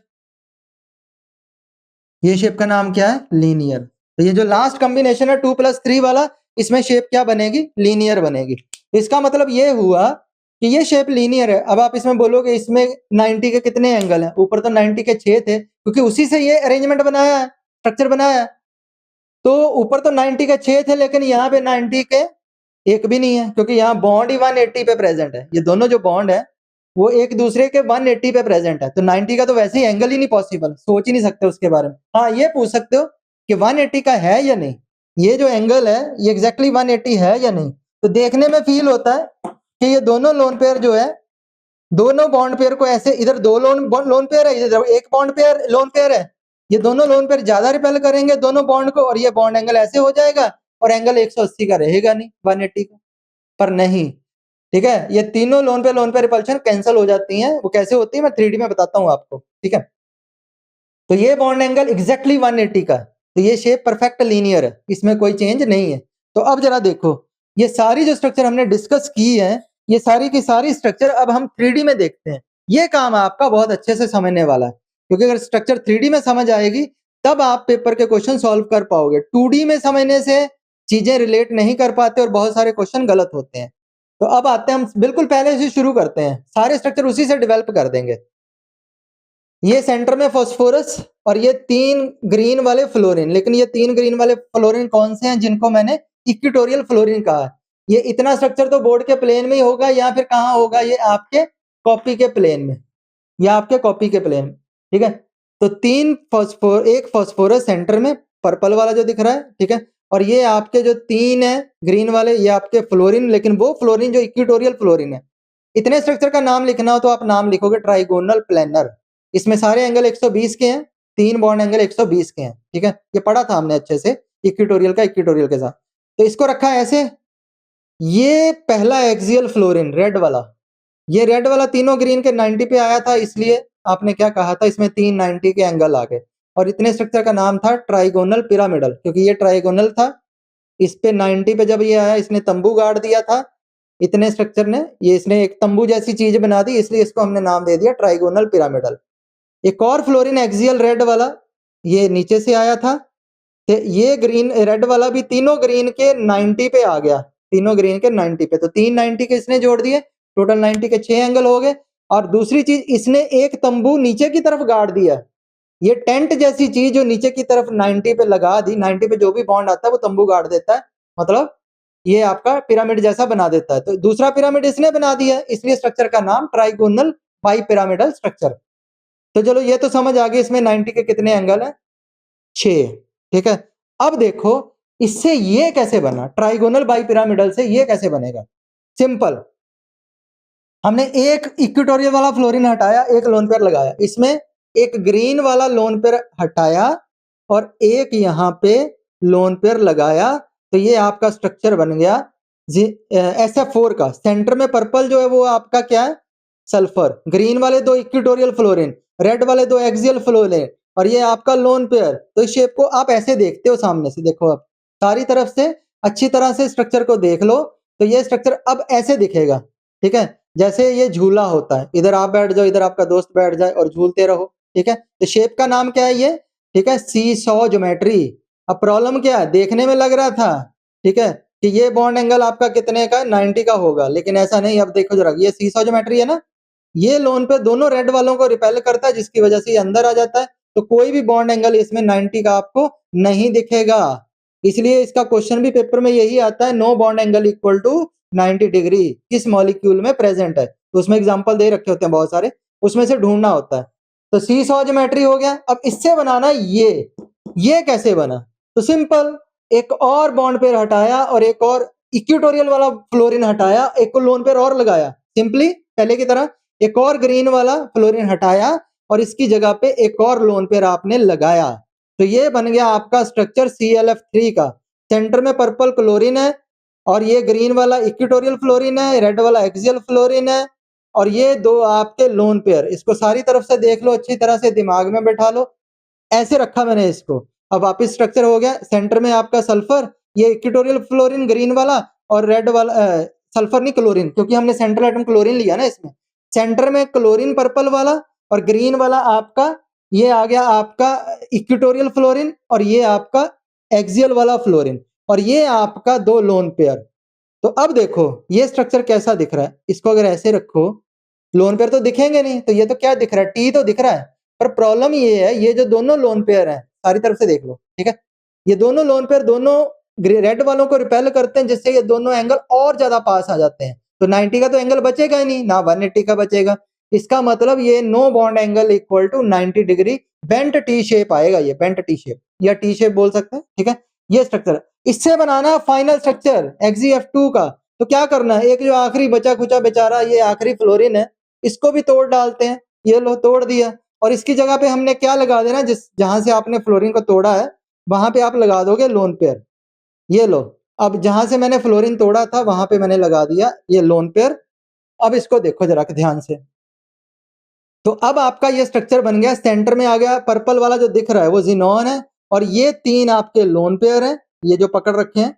ये शेप का नाम क्या है, लीनियर। तो ये जो लास्ट कॉम्बिनेशन है 2+3 वाला, इसमें शेप क्या बनेगी, लीनियर बनेगी। इसका मतलब ये हुआ कि ये शेप लीनियर है। अब आप इसमें बोलोगे इसमें 90 के कितने एंगल हैं, ऊपर तो 90 के 6 थे, क्योंकि उसी से ये अरेंजमेंट बनाया है, स्ट्रक्चर बनाया है। तो ऊपर तो 90 के 6 थे, लेकिन यहाँ पे 90 के एक भी नहीं है, क्योंकि यहाँ बॉन्ड ही 180 पे प्रेजेंट है। ये दोनों जो बॉन्ड है वो एक दूसरे के 180 पे प्रेजेंट है, तो 90 का तो वैसे ही एंगल ही नहीं पॉसिबल, सोच ही नहीं सकते उसके बारे में। हाँ, ये पूछ सकते हो कि 180 का है या नहीं, ये जो एंगल है ये एग्जैक्टली 180 है या नहीं। तो देखने में फील होता है कि ये दोनों लोन पेयर जो है, दोनों बॉन्ड पेयर को ऐसे, इधर 2 लोन पेयर है, इधर एक बॉन्ड पेयर लोन पेयर है, ये दोनों लोन पेयर ज्यादा रिपेल करेंगे दोनों बॉन्ड को, और ये बॉन्ड एंगल ऐसे हो जाएगा, और एंगल 180 का रहेगा नहीं, 180 का। पर नहीं, ठीक है, ये तीनों लोन पे रिपल्शन कैंसिल हो जाती हैं। वो कैसे होती है मैं 3D में बताता हूं आपको, ठीक है। तो ये बॉन्ड एंगल एग्जैक्टली 180 का, तो ये शेप परफेक्ट लीनियर है, इसमें कोई चेंज नहीं है। तो अब जरा देखो, ये सारी जो स्ट्रक्चर हमने डिस्कस की है, ये सारी की सारी स्ट्रक्चर अब हम 3D में देखते हैं। ये काम आपका बहुत अच्छे से समझने वाला है, क्योंकि अगर स्ट्रक्चर 3D में समझ आएगी तब आप पेपर के क्वेश्चन सॉल्व कर पाओगे। 2D में समझने से चीजें रिलेट नहीं कर पाते और बहुत सारे क्वेश्चन गलत होते हैं। तो अब आते हैं, हम बिल्कुल पहले से शुरू करते हैं, सारे स्ट्रक्चर उसी से डेवलप कर देंगे। ये सेंटर में फास्फोरस और ये 3 ग्रीन वाले फ्लोरीन, लेकिन ये 3 ग्रीन वाले फ्लोरीन कौन से हैं, जिनको मैंने इक्वेटोरियल फ्लोरीन कहा है। ये इतना स्ट्रक्चर तो बोर्ड के प्लेन में ही होगा, या फिर कहाँ होगा, ये आपके कॉपी के प्लेन में, या आपके कॉपी के प्लेन में, ठीक है। तो 3 एक फास्फोरस सेंटर में पर्पल वाला जो दिख रहा है, ठीक है, और ये आपके जो 3 है ग्रीन वाले, ये आपके फ्लोरीन, लेकिन वो फ्लोरीन जो इक्वेटोरियल फ्लोरीन है। इतने स्ट्रक्चर का नाम लिखना हो तो आप नाम लिखोगे ट्राइगोनल प्लेनर। इसमें सारे एंगल 120 के हैं, 3 बॉन्ड एंगल 120 के हैं, ठीक है। ये पढ़ा था हमने अच्छे से, इक्वेटोरियल का इक्वेटोरियल के साथ। तो इसको रखा है ऐसे। ये पहला एक्सियल फ्लोरीन रेड वाला, ये रेड वाला तीनों ग्रीन के 90 पे आया था, इसलिए आपने क्या कहा था, इसमें 3 90 के एंगल आ गए। और इतने स्ट्रक्चर का नाम था ट्राइगोनल पिरामिडल, क्योंकि ये ट्राइगोनल था। इस पे 90 पे जब ये आया, इसने तंबू गाड़ दिया था, इतने स्ट्रक्चर ने, ये इसने एक तंबू जैसी चीज बना दी, इसलिए इसको हमने नाम दे दिया ट्राइगोनल पिरामिडल। एक और फ्लोरीन एक्सियल रेड वाला, ये नीचे से आया था, तो ये ग्रीन रेड वाला भी तीनों ग्रीन के 90 पे आ गया, तीनों ग्रीन के 90 पे। तो 3 90 के इसने जोड़ दिए, टोटल 90 के 6 एंगल हो गए। और दूसरी चीज, इसने एक तंबू नीचे की तरफ गाड़ दिया, ये टेंट जैसी चीज जो नीचे की तरफ 90 पे लगा दी, 90 पे जो भी बॉन्ड आता है वो तंबू गाड़ देता है, मतलब ये आपका पिरामिड जैसा बना देता है। तो दूसरा पिरामिड इसने बना दिया, इसलिए स्ट्रक्चर का नाम ट्राइगोनल बाई पिरामिडल स्ट्रक्चर। तो चलो ये तो समझ आ गई, इसमें 90 के कितने एंगल हैं, 6, ठीक है। अब देखो इससे ये कैसे बना, ट्राइगोनल बाई पिरामिडल से ये कैसे बनेगा। सिंपल, हमने एक इक्वेटोरियल वाला फ्लोरीन हटाया, एक लोन पेयर लगाया, इसमें एक ग्रीन वाला लोन पेयर हटाया और एक यहाँ पे लोन पेयर लगाया, तो ये आपका स्ट्रक्चर बन गया SF4 का। सेंटर में पर्पल जो है वो आपका क्या है, सल्फर। ग्रीन वाले 2 इक्वेटोरियल फ्लोरीन, रेड वाले 2 एक्सियल फ्लोरीन, और ये आपका लोन पेयर। तो इस शेप को आप ऐसे देखते हो सामने से, देखो आप सारी तरफ से अच्छी तरह से स्ट्रक्चर को देख लो, तो ये स्ट्रक्चर अब ऐसे दिखेगा, ठीक है। जैसे ये झूला होता है, इधर आप बैठ जाओ, इधर आपका दोस्त बैठ जाए और झूलते रहो, ठीक है। तो शेप का नाम क्या है ये, ठीक है, सी सॉ ज्योमेट्री। अब प्रॉब्लम क्या है, देखने में लग रहा था, ठीक है, कि ये बॉन्ड एंगल आपका कितने का, 90 का होगा, लेकिन ऐसा नहीं। अब देखो जरा, ये सी सॉ ज्योमेट्री है ना, ये लोन पे दोनों रेड वालों को रिपेल करता है, जिसकी वजह से ये अंदर आ जाता है। तो कोई भी बॉन्ड एंगल इसमें 90 का आपको नहीं दिखेगा, इसलिए इसका क्वेश्चन भी पेपर में यही आता है, no bond angle equal to 90 degree किस मॉलिक्यूल में प्रेजेंट है। तो उसमें एग्जाम्पल दे रखे होते हैं बहुत सारे, उसमें से ढूंढना होता है। तो सीसॉ ज्योमेट्री हो गया। अब इससे बनाना ये कैसे बना? तो सिंपल, एक और बॉन्ड पेयर हटाया और एक और इक्वेटोरियल वाला फ्लोरीन हटाया, एक को लोन पेयर और लगाया, सिंपली पहले की तरह एक और ग्रीन वाला फ्लोरीन हटाया और इसकी जगह पे एक और लोन पेयर आपने लगाया। तो ये बन गया आपका स्ट्रक्चर ClF3 का। सेंटर में पर्पल क्लोरीन है और ये ग्रीन वाला इक्वेटोरियल फ्लोरीन है, रेड वाला एक्सियल फ्लोरीन है और ये दो आपके लोन पेयर। इसको सारी तरफ से देख लो, अच्छी तरह से दिमाग में बैठा लो। ऐसे रखा मैंने इसको। अब वापिस स्ट्रक्चर हो गया। सेंटर में आपका सल्फर, ये इक्वेटोरियल फ्लोरीन ग्रीन वाला और रेड वाला सल्फर नहीं क्लोरीन, क्योंकि हमने सेंट्रल एटम क्लोरीन लिया ना इसमें। सेंटर में क्लोरीन पर्पल वाला और ग्रीन वाला आपका ये आ गया आपका इक्वेटोरियल फ्लोरीन और ये आपका एक्सियल वाला फ्लोरीन और ये आपका दो लोन पेयर। तो अब देखो ये स्ट्रक्चर कैसा दिख रहा है। इसको अगर ऐसे रखो, लोन पेयर तो दिखेंगे नहीं, तो ये तो क्या दिख रहा है? टी तो दिख रहा है। पर प्रॉब्लम ये है, ये जो दोनों लोन पेयर हैं, सारी तरफ से देख लो, ठीक है, ये दोनों लोन पेयर दोनों रेड वालों को रिपेल करते हैं, जिससे ये दोनों एंगल और ज्यादा पास आ जाते हैं। तो 90 का तो एंगल बचेगा ही नहीं, ना 180 का बचेगा। इसका मतलब ये no bond angle equal to 90 degree bent T shape आएगा, ये बेंट टी शेप या टी शेप बोल सकते हैं, ठीक है। ये स्ट्रक्चर, इससे बनाना फाइनल स्ट्रक्चर XeF2 का। तो क्या करना है, एक जो आखिरी बचा खुचा बेचारा ये आखिरी फ्लोरीन है, इसको भी तोड़ डालते हैं। ये लो तोड़ दिया और इसकी जगह पे हमने क्या लगा देना, जिस जहां से आपने फ्लोरीन को तोड़ा है वहां पे आप लगा दोगे लोन पेयर। ये लो, अब जहां से मैंने फ्लोरीन तोड़ा था वहां पे मैंने लगा दिया ये लोन पेयर। अब इसको देखो जरा ध्यान से। तो अब आपका ये स्ट्रक्चर बन गया। सेंटर में आ गया पर्पल वाला जो दिख रहा है वो जिनोन है और ये तीन आपके लोन पेयर हैं, ये जो पकड़ रखे हैं,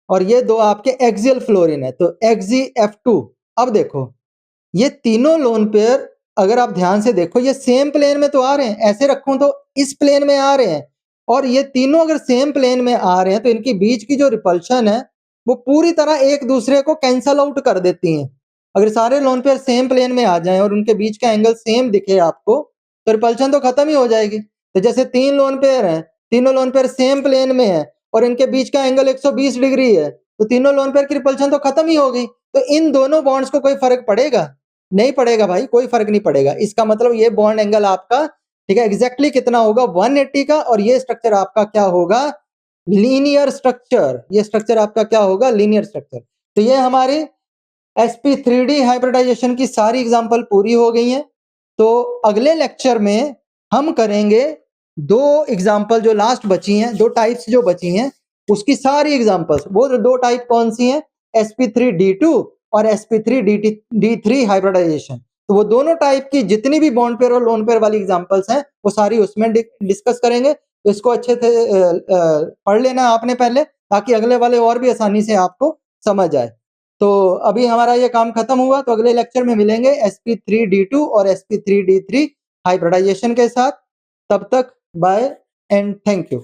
और ये दो आपके एक्सियल फ्लोरीन है, तो XeF2। अब देखो ये तीनों लोन पेयर अगर आप ध्यान से देखो ये सेम प्लेन में तो आ रहे हैं, ऐसे रखूं तो इस प्लेन में आ रहे हैं, और ये तीनों अगर सेम प्लेन में आ रहे हैं तो इनकी बीच की जो रिपल्शन है वो पूरी तरह एक दूसरे को कैंसल आउट कर देती हैं। अगर सारे लोन पेयर सेम प्लेन में आ जाएं और उनके बीच का एंगल सेम दिखे आपको, तो रिपल्शन तो खत्म ही हो जाएगी। तो जैसे तीन लोन पेयर हैं, तीनों लोन पेयर सेम प्लेन में है और इनके बीच का एंगल 120 डिग्री है, तो तीनों लोन पेयर की रिपल्शन तो खत्म ही हो गई। तो इन दोनों बॉन्ड्स को कोई फर्क पड़ेगा? नहीं पड़ेगा भाई, कोई फर्क नहीं पड़ेगा। इसका मतलब ये बॉन्ड एंगल आपका, ठीक है, एग्जैक्टली कितना होगा? 180 का। और ये स्ट्रक्चर आपका क्या होगा? Linear structure. ये स्ट्रक्चर आपका क्या होगा? Linear structure. तो ये हमारी sp3d हाइब्रिडाइजेशन की सारी एग्जांपल पूरी हो गई हैं। तो अगले लेक्चर में हम करेंगे दो एग्जांपल जो लास्ट बची हैं, दो टाइप्स जो बची हैं उसकी सारी एग्जांपल्स। वो दो टाइप कौन सी हैं? sp3d2 और sp3d3 हाइब्रिडाइजेशन। तो वो दोनों टाइप की जितनी भी बॉन्ड पेयर और लोन पेयर वाली एग्जांपल्स हैं वो सारी उसमें डिस्कस करेंगे। तो इसको अच्छे से पढ़ लेना आपने पहले, ताकि अगले वाले और भी आसानी से आपको समझ आए। तो अभी हमारा ये काम खत्म हुआ, तो अगले लेक्चर में मिलेंगे sp3d2 और sp3d3 हाइब्रिडाइजेशन के साथ। तब तक बाय एंड थैंक यू।